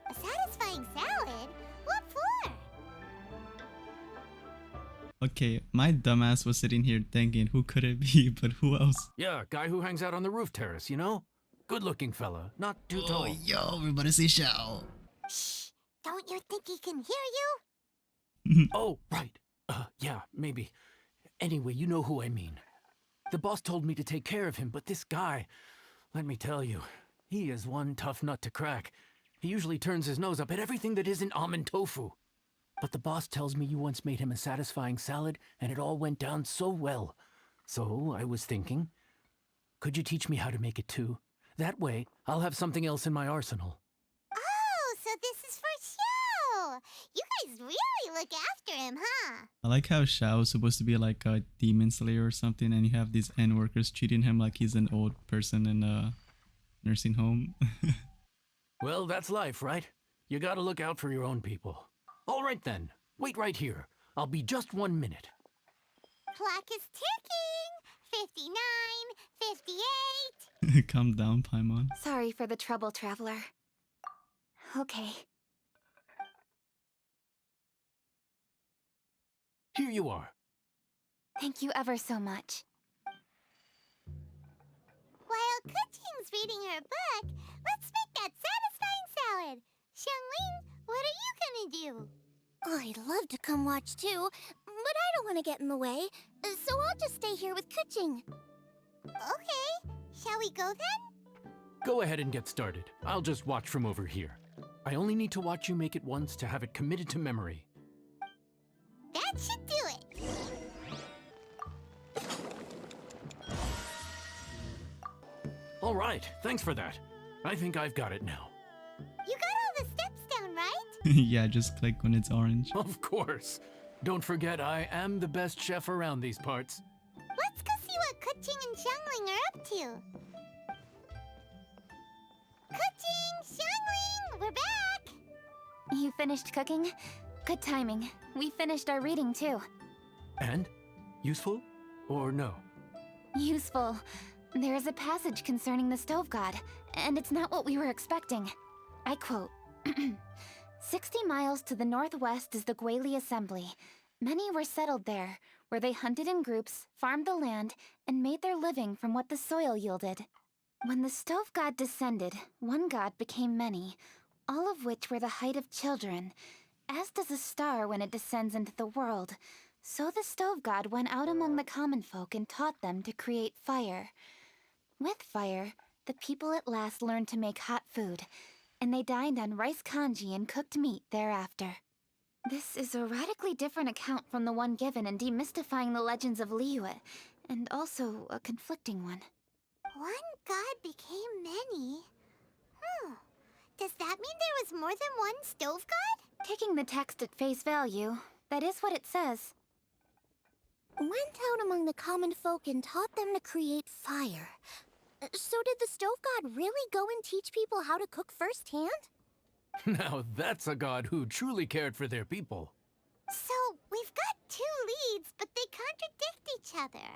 A satisfying salad? What for? Okay, my dumbass was sitting here thinking, who could it be, but who else? Yeah, guy who hangs out on the roof terrace, you know? Good-looking fella, not too tall. Yo, everybody say shout. Shh! Don't you think he can hear you? Oh, right. Yeah, maybe. Anyway, you know who I mean. The boss told me to take care of him, but this guy, let me tell you, he is one tough nut to crack. He usually turns his nose up at everything that isn't almond tofu. But the boss tells me you once made him a satisfying salad, and it all went down so well. So I was thinking, could you teach me how to make it too? That way, I'll have something else in my arsenal. Oh, so this is for show! You guys really look after him, huh? I like how Shao is supposed to be like a demon slayer or something, and you have these N workers treating him like he's an old person in a nursing home. Well, that's life, right? You gotta look out for your own people. All right then, wait right here. I'll be just 1 minute. Clock is ticking! 59, 58... Calm down, Paimon. Sorry for the trouble, Traveler. Okay. Here you are. Thank you ever so much. While Kuching's reading her book, let's make that satisfying salad. Xiangling, what are you gonna do? I'd love to come watch too, but I don't want to get in the way, so I'll just stay here with Kuching. Okay, shall we go then? Go ahead and get started. I'll just watch from over here. I only need to watch you make it once to have it committed to memory. That should do it. All right, thanks for that. I think I've got it now. You got all the steps down, right? Yeah, just click when it's orange. Of course. Don't forget, I am the best chef around these parts. Let's go see what Kuching and Xiangling are up to. Kuching, Xiangling, we're back! You finished cooking? Good timing. We finished our reading too. And? Useful? Or no? Useful. There is a passage concerning the Stove God, and it's not what we were expecting. I quote, 60 miles to the northwest is the Guili Assembly. Many were settled there, where they hunted in groups, farmed the land, and made their living from what the soil yielded. When the Stove God descended, one god became many, all of which were the height of children. As does a star when it descends into the world, so the Stove God went out among the common folk and taught them to create fire. With fire, the people at last learned to make hot food, and they dined on rice congee and cooked meat thereafter. This is a radically different account from the one given in Demystifying the Legends of Liyue, and also a conflicting one. One god became many? Does that mean there was more than one Stove God? Taking the text at face value, that is what it says. Went out among the common folk and taught them to create fire. So did the Stove God really go and teach people how to cook firsthand? Now that's a god who truly cared for their people. So, we've got two leads, but they contradict each other.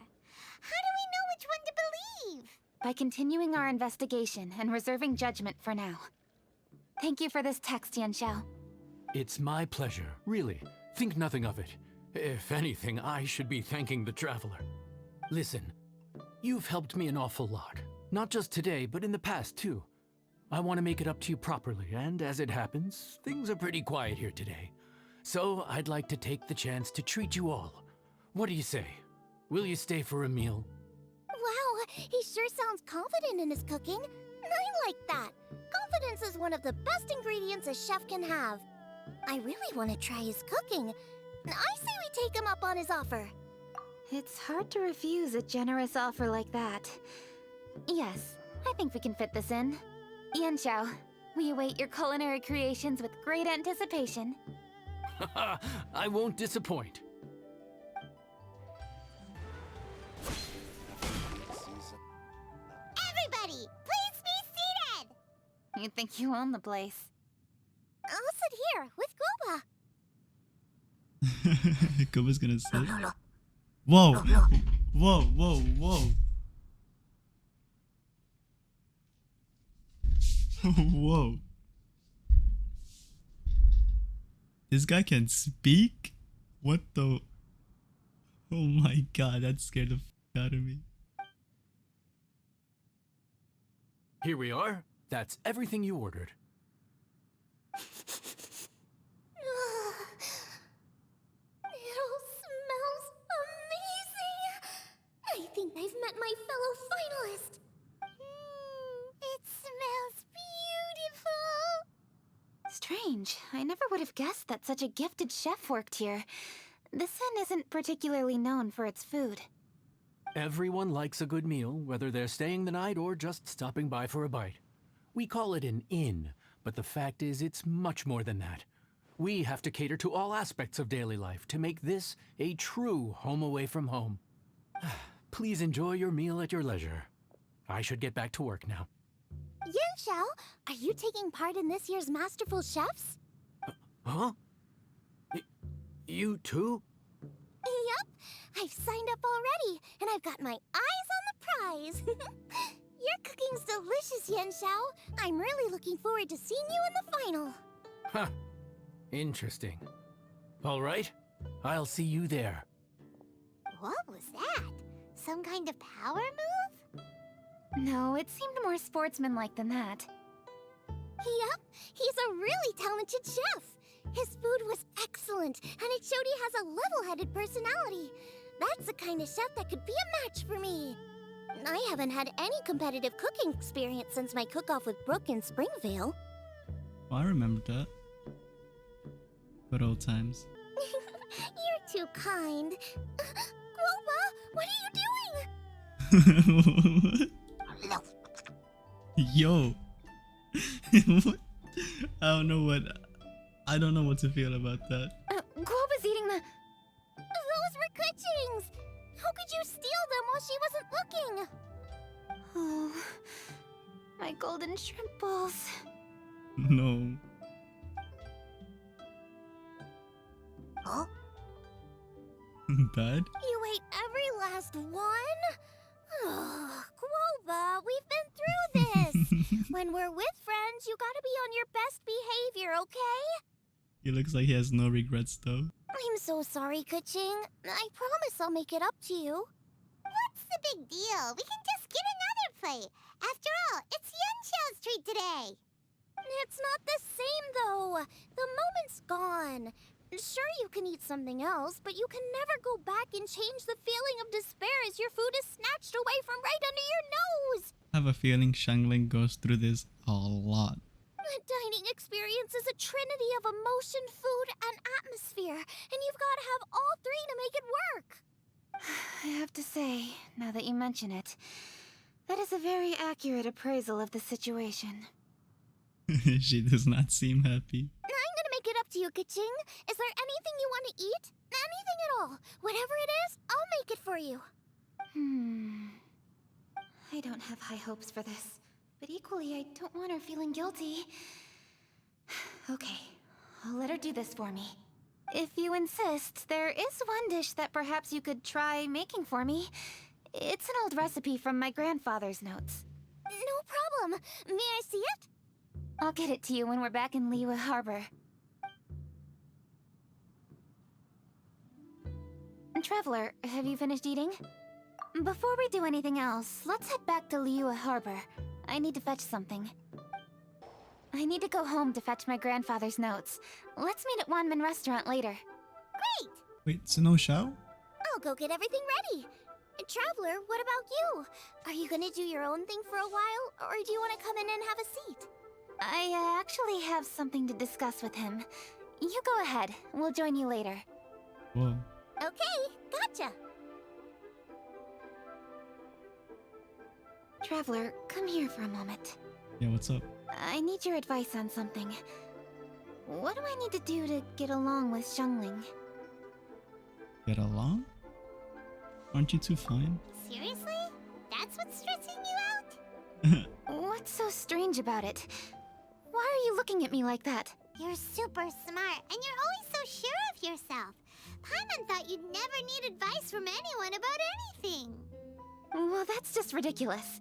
How do we know which one to believe? By continuing our investigation and reserving judgment for now. Thank you for this text, Yanxiao. It's my pleasure, really. Think nothing of it. If anything, I should be thanking the Traveler. Listen, You've helped me an awful lot. Not just today, but in the past, too. I want to make it up to you properly, and as it happens, things are pretty quiet here today. So I'd like to take the chance to treat you all. What do you say? Will you stay for a meal? Wow, he sure sounds confident in his cooking. I like that. Confidence is one of the best ingredients a chef can have. I really want to try his cooking. I say we take him up on his offer. It's hard to refuse a generous offer like that. Yes, I think we can fit this in. Yanxiao, we await your culinary creations with great anticipation. I won't disappoint. Everybody, please be seated! You think you own the place? I'll sit here with Gouba. Gouba's gonna say. Whoa! Whoa, whoa, whoa! Whoa. This guy can speak? What the? Oh my god, that scared the f out of me. Here we are. That's everything you ordered. It all smells amazing. I think I've met my fellow finalist. It smells beautiful. Strange. I never would have guessed that such a gifted chef worked here. This inn isn't particularly known for its food. Everyone likes a good meal, whether they're staying the night or just stopping by for a bite. We call it an inn, but the fact is it's much more than that. We have to cater to all aspects of daily life to make this a true home away from home. Please enjoy your meal at your leisure. I should get back to work now. Yanxiao, are you taking part in this year's Masterful Chefs? Huh? You too? Yup, I've signed up already, and I've got my eyes on the prize. Your cooking's delicious, Yanxiao. I'm really looking forward to seeing you in the final. Huh. Interesting. All right, I'll see you there. What was that? Some kind of power move? No, it seemed more sportsmanlike than that. Yup, he's a really talented chef. His food was excellent, and it showed he has a level-headed personality. That's the kind of chef that could be a match for me. I haven't had any competitive cooking experience since my cook-off with Brooke in Springvale. Oh, I remember that. Good old times. You're too kind. Gouba, what are you doing? Yo. What? I don't know what to feel about that. Gouba's eating the... Those were Kuchings! How could you steal them while she wasn't looking? Oh, my golden shrimp balls. No. Huh? Bad? You ate every last one? Gouba, we've been through this. When we're with friends, you gotta be on your best behavior, okay? He looks like he has no regrets though. I'm so sorry, Kuching. I promise I'll make it up to you. What's the big deal? We can just get another plate. After all, it's Yanxiao's treat today. It's not the same, though. The moment's gone. Sure, you can eat something else, but you can never go back and change the feeling of despair as your food is snatched away from right under your nose. I have a feeling Shangling goes through this a lot. A dining experience is a trinity of emotion, food, and atmosphere, and you've got to have all three to make it work. I have to say, now that you mention it, that is a very accurate appraisal of the situation. She does not seem happy. I'm gonna make it up to you, Kuching. Is there anything you want to eat? Anything at all. Whatever it is, I'll make it for you. I don't have high hopes for this, but equally I don't want her feeling guilty. Okay, I'll let her do this for me. If you insist, there is one dish that perhaps you could try making for me. It's an old recipe from my grandfather's notes. No problem. May I see it? I'll get it to you when we're back in Liyue Harbor. Traveler, have you finished eating? Before we do anything else, let's head back to Liyue Harbor. I need to fetch something. I need to go home to fetch my grandfather's notes. Let's meet at Wanman Restaurant later. Great! Wait, so no Shao? I'll go get everything ready. Traveler, what about you? Are you gonna do your own thing for a while, or do you want to come in and have a seat? I actually have something to discuss with him. You go ahead. We'll join you later. Whoa. Okay, gotcha. Traveler, come here for a moment. Yeah, what's up? I need your advice on something. What do I need to do to get along with Xiangling? Get along? Aren't you two fine? Seriously? That's what's stressing you out? What's so strange about it? Why are you looking at me like that? You're super smart, and you're always so sure of yourself. Paimon thought you'd never need advice from anyone about anything. Well, that's just ridiculous.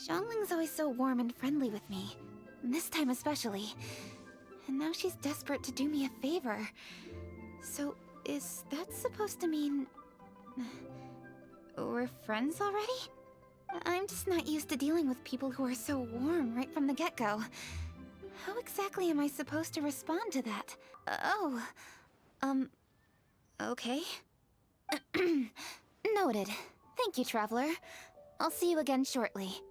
Xiangling's always so warm and friendly with me. This time especially. And now she's desperate to do me a favor. So, is that supposed to mean... we're friends already? I'm just not used to dealing with people who are so warm right from the get-go. How exactly am I supposed to respond to that? Okay. Noted. Thank you, Traveler. I'll see you again shortly.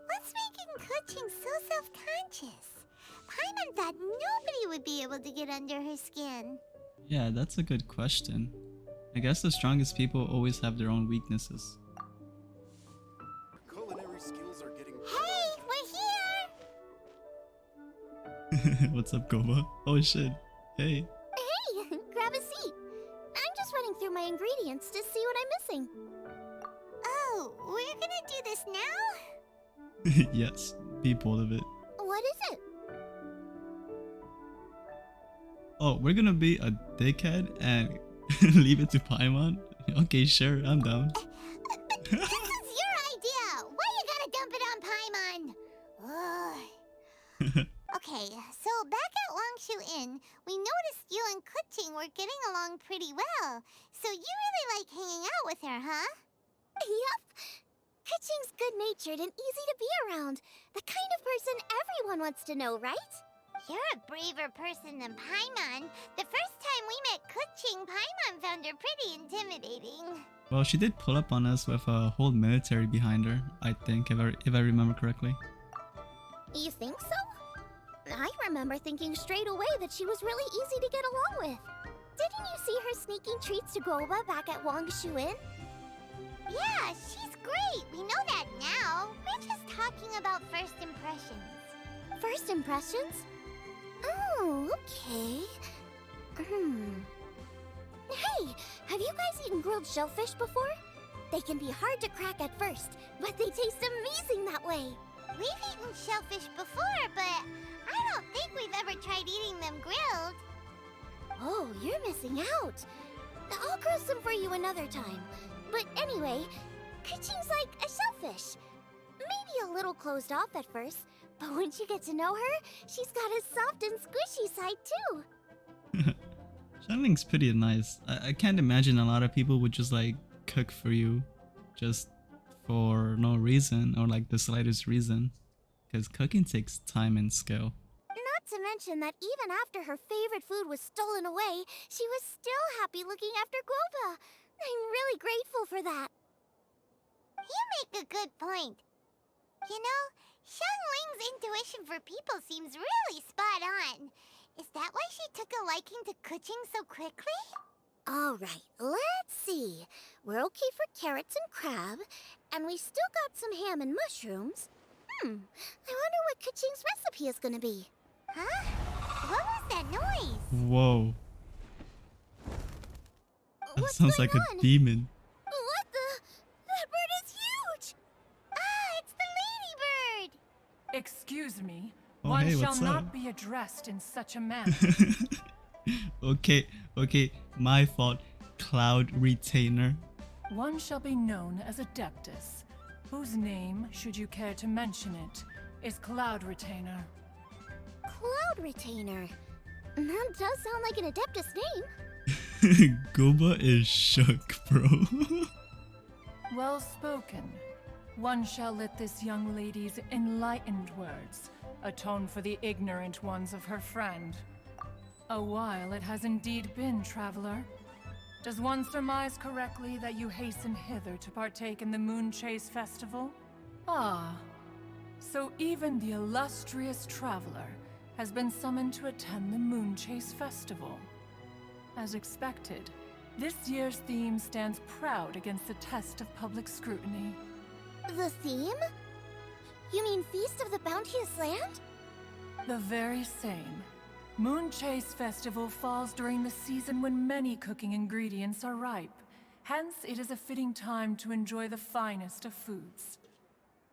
What's making Kuching so self-conscious? Paimon thought nobody would be able to get under her skin. Yeah, that's a good question. I guess the strongest people always have their own weaknesses. Culinary skills are getting... Hey, we're here! What's up, Gouba? Oh shit. Hey. Hey, grab a seat. I'm just running through my ingredients to see what I'm missing. Oh, we're gonna do this now? Yes, be bold of it. What is it? Oh, we're gonna be a dickhead and leave it to Paimon? Okay, sure, I'm down. But this is your idea! Why you gotta dump it on Paimon? Ugh. Okay, so back at Longshu Inn, we noticed you and Kuching were getting along pretty well. So you really like hanging out with her, huh? Yep. Kuching's good-natured and easy to be around. The kind of person everyone wants to know, right? You're a braver person than Paimon. The first time we met Kuching, Paimon found her pretty intimidating. Well, she did pull up on us with a whole military behind her, I think, if I remember correctly. You think so? I remember thinking straight away that she was really easy to get along with. Didn't you see her sneaking treats to Gouba back at Longshu Inn? Yeah, she's great. We know that now. We're just talking about first impressions. First impressions? Oh, okay. Hey, have you guys eaten grilled shellfish before? They can be hard to crack at first, but they taste amazing that way. We've eaten shellfish before, but I don't think we've ever tried eating them grilled. Oh, you're missing out. I'll grill some for you another time. But anyway, Kuching's like a shellfish. Maybe a little closed off at first, but once you get to know her, she's got a soft and squishy side too. Xiangling's pretty nice. I can't imagine a lot of people would just like cook for you just for no reason or like the slightest reason. Because cooking takes time and skill. Not to mention that even after her favorite food was stolen away, she was still happy looking after Gouba. I'm really grateful for that. You make a good point. You know, Xiangling's intuition for people seems really spot on. Is that why she took a liking to Kuching so quickly? All right, let's see. We're okay for carrots and crab, and we still got some ham and mushrooms. I wonder what Kuching's recipe is gonna be. Huh? What was that noise? Whoa. That What's sounds going like on? a demon. What the? That bird is huge! Ah, it's the ladybird! Excuse me. Oh, One hey, shall what's not up? be addressed in such a manner. Okay, my fault. Cloud Retainer. One shall be known as Adeptus, whose name, should you care to mention it, is Cloud Retainer. Cloud Retainer. That does sound like an Adeptus name. Gouba is shook, bro. Well spoken. One shall let this young lady's enlightened words atone for the ignorant ones of her friend. A while it has indeed been, traveler. Does one surmise correctly that you hasten hither to partake in the Moon Chase Festival? Ah, so even the illustrious traveler has been summoned to attend the Moon Chase Festival. As expected, this year's theme stands proud against the test of public scrutiny. The theme? You mean Feast of the Bounteous Land? The very same. Moon Chase Festival falls during the season when many cooking ingredients are ripe. Hence, it is a fitting time to enjoy the finest of foods.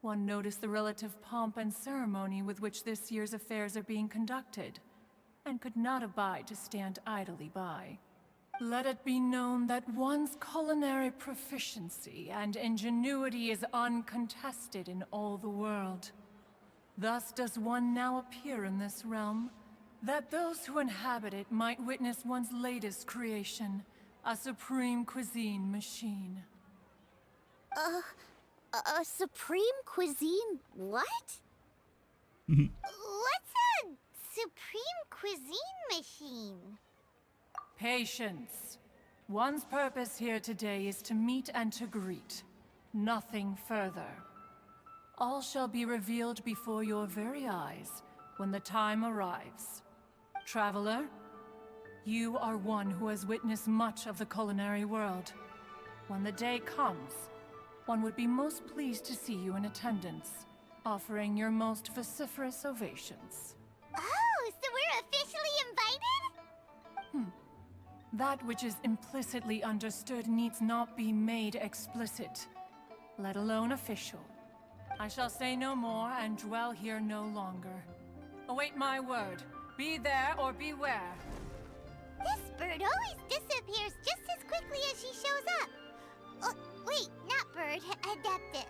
One noticed the relative pomp and ceremony with which this year's affairs are being conducted, and could not abide to stand idly by. Let it be known that one's culinary proficiency and ingenuity is uncontested in all the world. Thus does one now appear in this realm, that those who inhabit it might witness one's latest creation, a supreme cuisine machine. A supreme cuisine what? What's a supreme cuisine machine? Patience. One's purpose here today is to meet and to greet. Nothing further. All shall be revealed before your very eyes when the time arrives. Traveler, you are one who has witnessed much of the culinary world. When the day comes, one would be most pleased to see you in attendance, offering your most vociferous ovations. Oh, so we're officially invited? That which is implicitly understood needs not be made explicit, let alone official. I shall say no more and dwell here no longer. Await my word. Be there or beware. This bird always disappears just as quickly as she shows up. Oh, wait, not bird, Adeptus.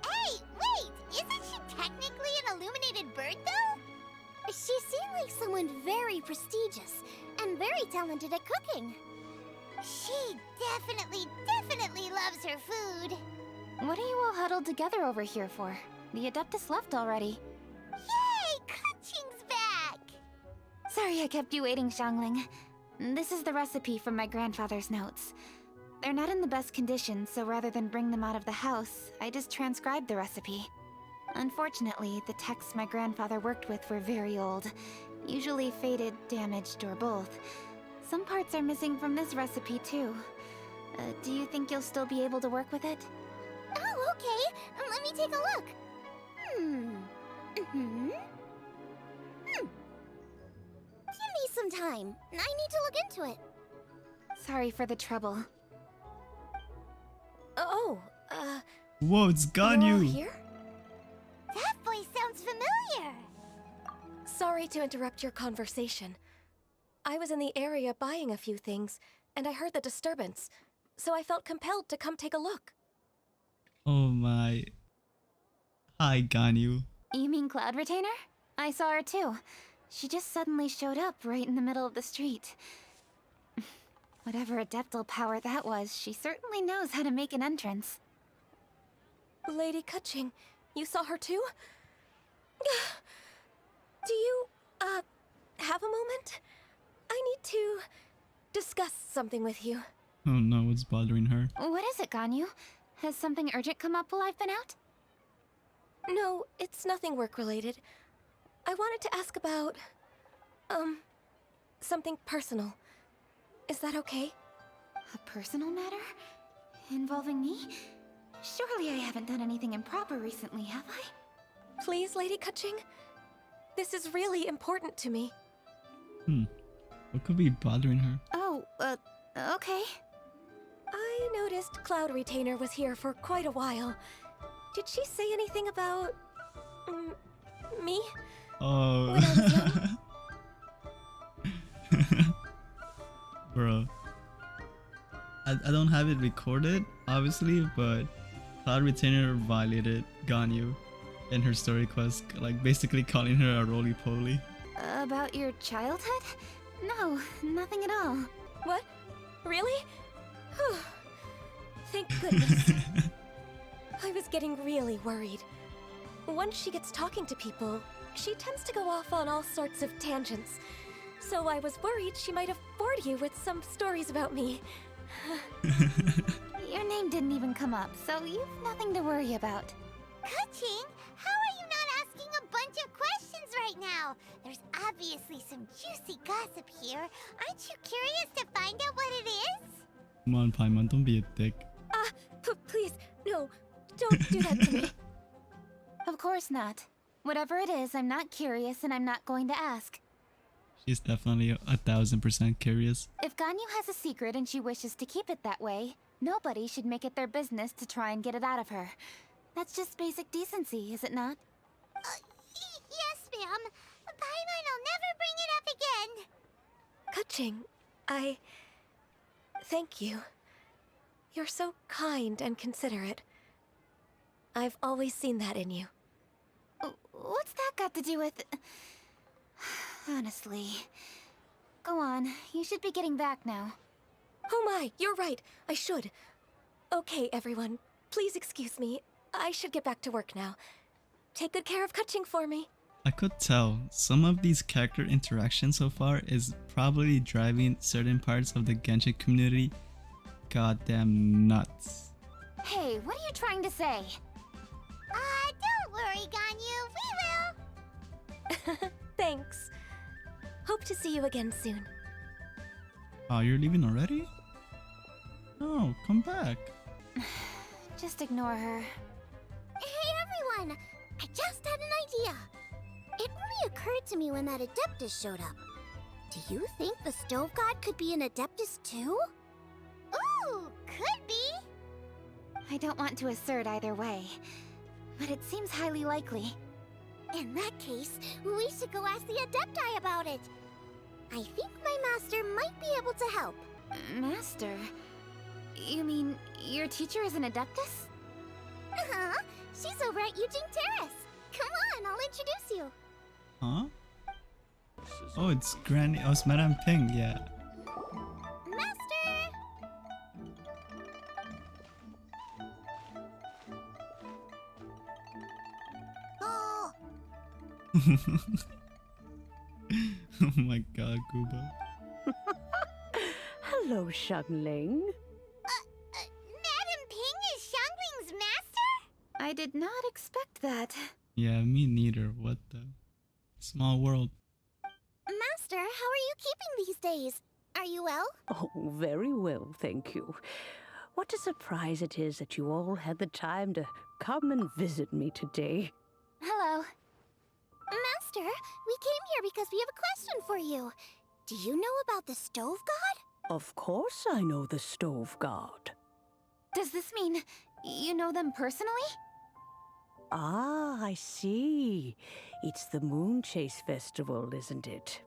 Hey, wait! Isn't she technically an illuminated bird, though? She seemed like someone very prestigious and very talented at cooking. She definitely loves her food. What are you all huddled together over here for? The Adeptus left already. Yay! Kaching's back! Sorry I kept you waiting, Xiangling. This is the recipe from my grandfather's notes. They're not in the best condition, so rather than bring them out of the house, I just transcribed the recipe. Unfortunately, the texts my grandfather worked with were very old. Usually faded, damaged, or both. Some parts are missing from this recipe, too. Do you think you'll still be able to work with it? Oh, okay. Let me take a look. Give me some time. I need to look into it. Sorry for the trouble. Whoa, it's You're all Ganyu. here? That voice sounds familiar. Sorry to interrupt your conversation. I was in the area buying a few things, and I heard the disturbance, so I felt compelled to come take a look. Oh my. Hi, Ganyu. You mean Cloud Retainer? I saw her too. She just suddenly showed up right in the middle of the street. Whatever adeptal power that was, she certainly knows how to make an entrance. Lady Kaching, you saw her too? Do you, have a moment? I need to discuss something with you. Oh no, what's bothering her? What is it, Ganyu? Has something urgent come up while I've been out? No, it's nothing work-related. I wanted to ask about, something personal. Is that okay? A personal matter? Involving me? Surely I haven't done anything improper recently, have I? Please, Lady Kaching? This is really important to me. What could be bothering her? Oh, okay. I noticed Cloud Retainer was here for quite a while. Did she say anything about... me? Oh. When I was young? Bro. I don't have it recorded, obviously, but Cloud Retainer violated Ganyu in her story quest, like basically calling her a roly-poly. About your childhood? No, nothing at all. What? Really? Whew. Thank goodness. I was getting really worried. Once she gets talking to people, she tends to go off on all sorts of tangents. So I was worried she might have bored you with some stories about me. Your name didn't even come up, so you've nothing to worry about. Kuching, how are you not asking a bunch of questions right now? There's obviously some juicy gossip here. Aren't you curious to find out what it is? Come on, Paimon, don't be a dick. Please, no, don't do that to me. Of course not. Whatever it is, I'm not curious and I'm not going to ask. She's definitely 1000% curious. If Ganyu has a secret and she wishes to keep it that way, nobody should make it their business to try and get it out of her. That's just basic decency, is it not? Yes, ma'am. Paimon will never bring it up again. Kuching, thank you. You're so kind and considerate. I've always seen that in you. What's that got to do with... Honestly. Go on, you should be getting back now. Oh my, you're right. I should. Okay, everyone. Please excuse me. I should get back to work now. Take good care of Kuching for me. I could tell some of these character interactions so far is probably driving certain parts of the Genshin community goddamn nuts. Hey, what are you trying to say? Don't worry, Ganyu. We will. Thanks. Hope to see you again soon. Oh, you're leaving already? No, come back. Just ignore her. Hey everyone! I just had an idea. It only occurred to me when that Adeptus showed up. Do you think the Stove God could be an Adeptus too? Ooh, could be. I don't want to assert either way, but it seems highly likely. In that case, we should go ask the Adepti about it. I think my master might be able to help. Master? You mean your teacher is an Adeptus? Uh-huh. She's over at Eugene Terrace. Come on, I'll introduce you. Huh? Oh, it's Granny. Oh, it's Madame Ping, yeah. Master! Oh, Oh my god, Gouba. Hello, Xiangling. Madam Ping is Xiangling's master? I did not expect that. Yeah, me neither. What the? Small world. Master, how are you keeping these days? Are you well? Oh, very well, thank you. What a surprise it is that you all had the time to come and visit me today. Hello. Master, we came here because we have a question for you. Do you know about the Stove God? Of course I know the Stove God. Does this mean you know them personally? Ah, I see. It's the Moon Chase Festival, isn't it?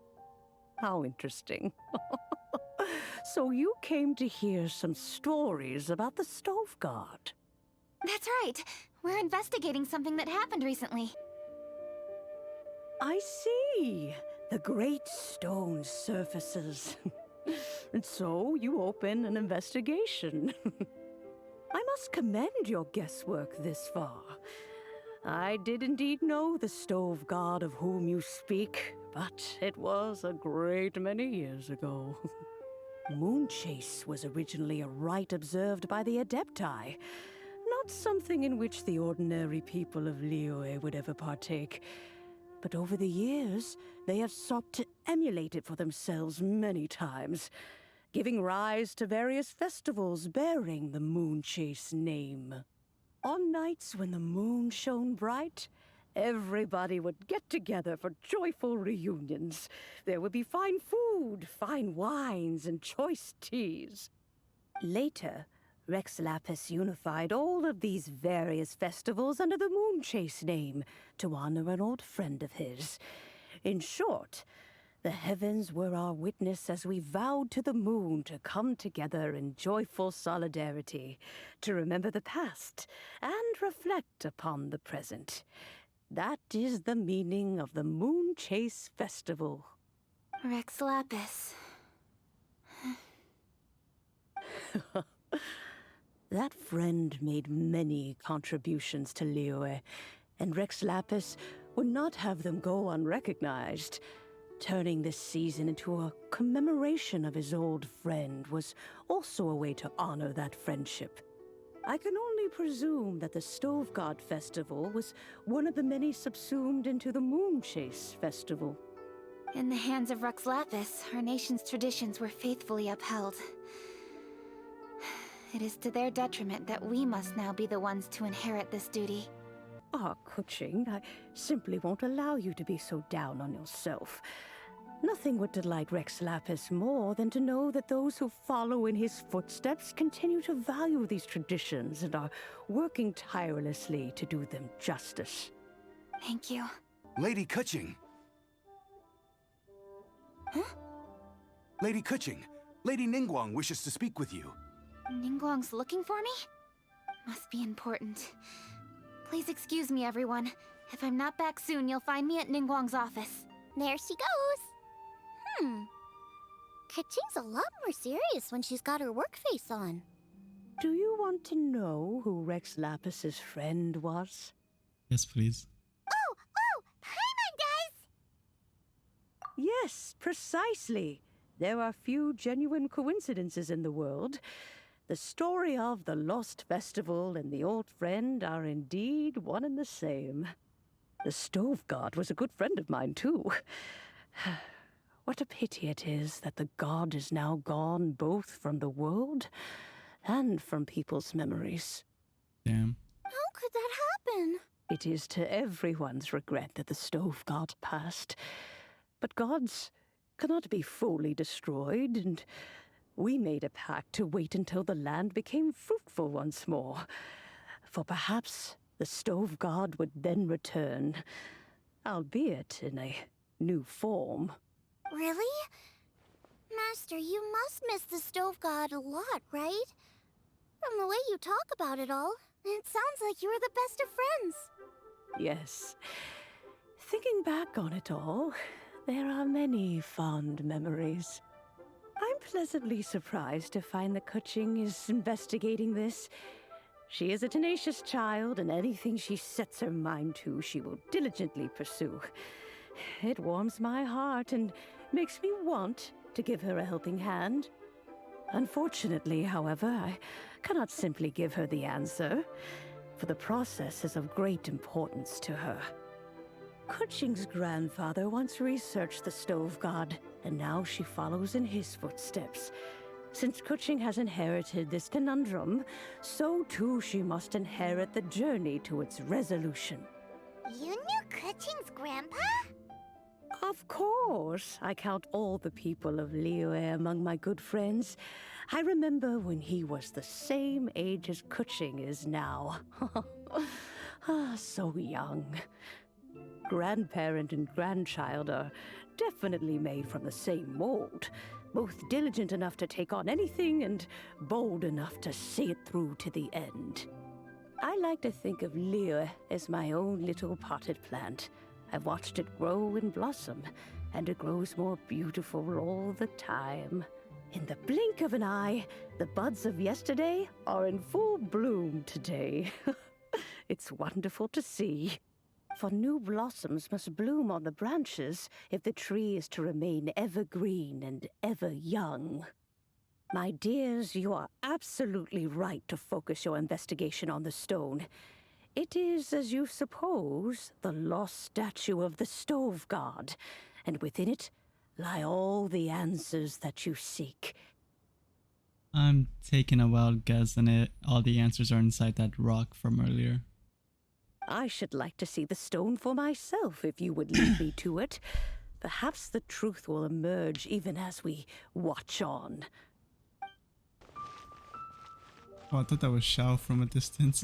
How interesting. So you came to hear some stories about the Stove God. That's right. We're investigating something that happened recently. I see. The great stone surfaces. And so you open an investigation. I must commend your guesswork this far. I did indeed know the Stove God of whom you speak, but it was a great many years ago. Moon Chase was originally a rite observed by the Adepti, not something in which the ordinary people of Liyue would ever partake. But over the years, they have sought to emulate it for themselves many times, giving rise to various festivals bearing the Moon Chase name. On nights when the moon shone bright, everybody would get together for joyful reunions. There would be fine food, fine wines, and choice teas. Later, Rex Lapis unified all of these various festivals under the Moon Chase name to honor an old friend of his. In short, the heavens were our witness as we vowed to the moon to come together in joyful solidarity, to remember the past and reflect upon the present. That is the meaning of the Moon Chase Festival. Rex Lapis. That friend made many contributions to Liyue, and Rex Lapis would not have them go unrecognized. Turning this season into a commemoration of his old friend was also a way to honor that friendship. I can only presume that the Stove God Festival was one of the many subsumed into the Moon Chase Festival. In the hands of Rex Lapis, our nation's traditions were faithfully upheld. It is to their detriment that we must now be the ones to inherit this duty. Ah, Kuching, I simply won't allow you to be so down on yourself. Nothing would delight Rex Lapis more than to know that those who follow in his footsteps continue to value these traditions and are working tirelessly to do them justice. Thank you. Lady Kuching! Huh? Lady Kuching, Lady Ningguang wishes to speak with you. Ningguang's looking for me? Must be important. Please excuse me, everyone. If I'm not back soon, you'll find me at Ningguang's office. There she goes. Kaching's a lot more serious when she's got her work face on. Do you want to know who Rex Lapis's friend was? Yes, please. Oh, Paimon, guys! Yes, precisely. There are few genuine coincidences in the world. The story of the Lost Festival and the old friend are indeed one and the same. The Stove God was a good friend of mine, too. What a pity it is that the god is now gone both from the world and from people's memories. Damn. How could that happen? It is to everyone's regret that the Stove God passed. But gods cannot be fully destroyed, and we made a pact to wait until the land became fruitful once more. For perhaps the Stove God would then return, albeit in a new form. Really? Master, you must miss the Stove God a lot, right? From the way you talk about it all, it sounds like you were the best of friends. Yes. Thinking back on it all, there are many fond memories. I'm pleasantly surprised to find that Kuching is investigating this. She is a tenacious child, and anything she sets her mind to, she will diligently pursue. It warms my heart and makes me want to give her a helping hand. Unfortunately, however, I cannot simply give her the answer, for the process is of great importance to her. Kuching's grandfather once researched the Stove God, and now she follows in his footsteps. Since Kuching has inherited this conundrum, so too she must inherit the journey to its resolution. You knew Kuching's grandpa? Of course. I count all the people of Liyue among my good friends. I remember when he was the same age as Kuching is now. So young. Grandparent and grandchild are definitely made from the same mold. Both diligent enough to take on anything and bold enough to see it through to the end. I like to think of Liyue as my own little potted plant. I've watched it grow and blossom, and it grows more beautiful all the time. In the blink of an eye, the buds of yesterday are in full bloom today. It's wonderful to see. For new blossoms must bloom on the branches if the tree is to remain evergreen and ever young. My dears, you are absolutely right to focus your investigation on the stone. It is, as you suppose, the lost statue of the Stove God, and within it lie all the answers that you seek. I'm taking a wild guess, and all the answers are inside that rock from earlier. I should like to see the stone for myself if you would lead me to it. Perhaps the truth will emerge even as we watch on. Oh, I thought that was Xiao from a distance.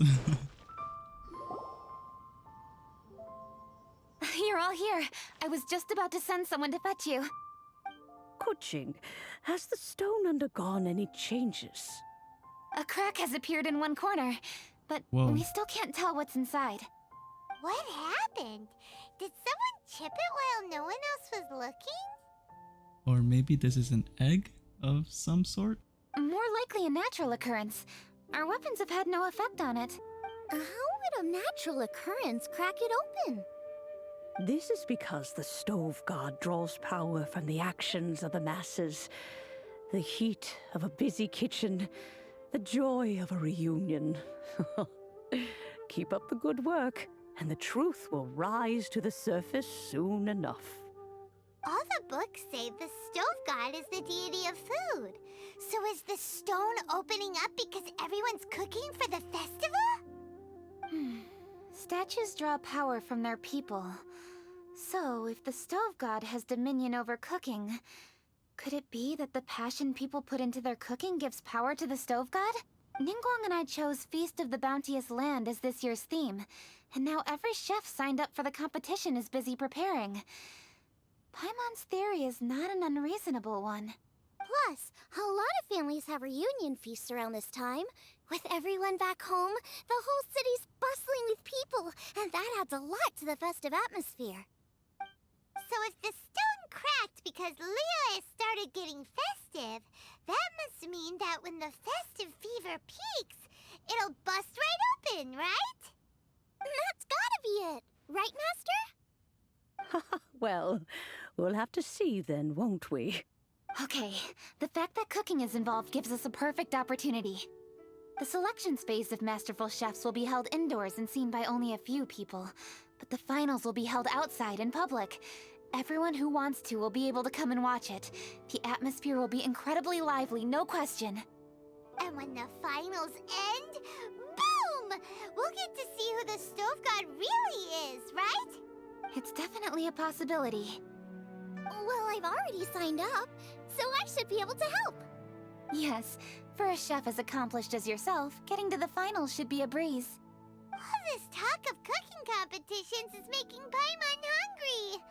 You're all here. I was just about to send someone to fetch you. Kuching, has the stone undergone any changes? A crack has appeared in one corner, but Whoa. we still can't tell what's inside. What happened? Did someone chip it while no one else was looking? Or maybe this is an egg of some sort? More likely a natural occurrence. Our weapons have had no effect on it. How would a natural occurrence crack it open? This is because the stove god draws power from the actions of the masses, the heat of a busy kitchen, the joy of a reunion. Keep up the good work, and the truth will rise to the surface soon enough. All the books say the stove god is the deity of food. So is the stone opening up because everyone's cooking for the festival? Statues draw power from their people. So, if the stove god has dominion over cooking, could it be that the passion people put into their cooking gives power to the stove god? Ningguang and I chose Feast of the Bounteous Land as this year's theme, and now every chef signed up for the competition is busy preparing. Paimon's theory is not an unreasonable one. Plus, a lot of families have reunion feasts around this time. With everyone back home, the whole city's bustling with people, and that adds a lot to the festive atmosphere. So if the stone cracked because Leo started getting festive, that must mean that when the festive fever peaks, it'll bust right open, right? That's gotta be it, right, Master? Well, we'll have to see then, won't we? Okay, the fact that cooking is involved gives us a perfect opportunity. The selections phase of masterful chefs will be held indoors and seen by only a few people, but the finals will be held outside in public. Everyone who wants to will be able to come and watch it. The atmosphere will be incredibly lively, no question. And when the finals end, boom! We'll get to see who the stove god really is, right? It's definitely a possibility. Well, I've already signed up, so I should be able to help. Yes, for a chef as accomplished as yourself, getting to the finals should be a breeze. All this talk of cooking competitions is making Paimon hungry.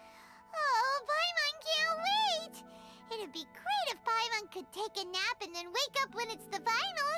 Oh, Paimon can't wait! It'd be great if Paimon could take a nap and then wake up when it's the finals.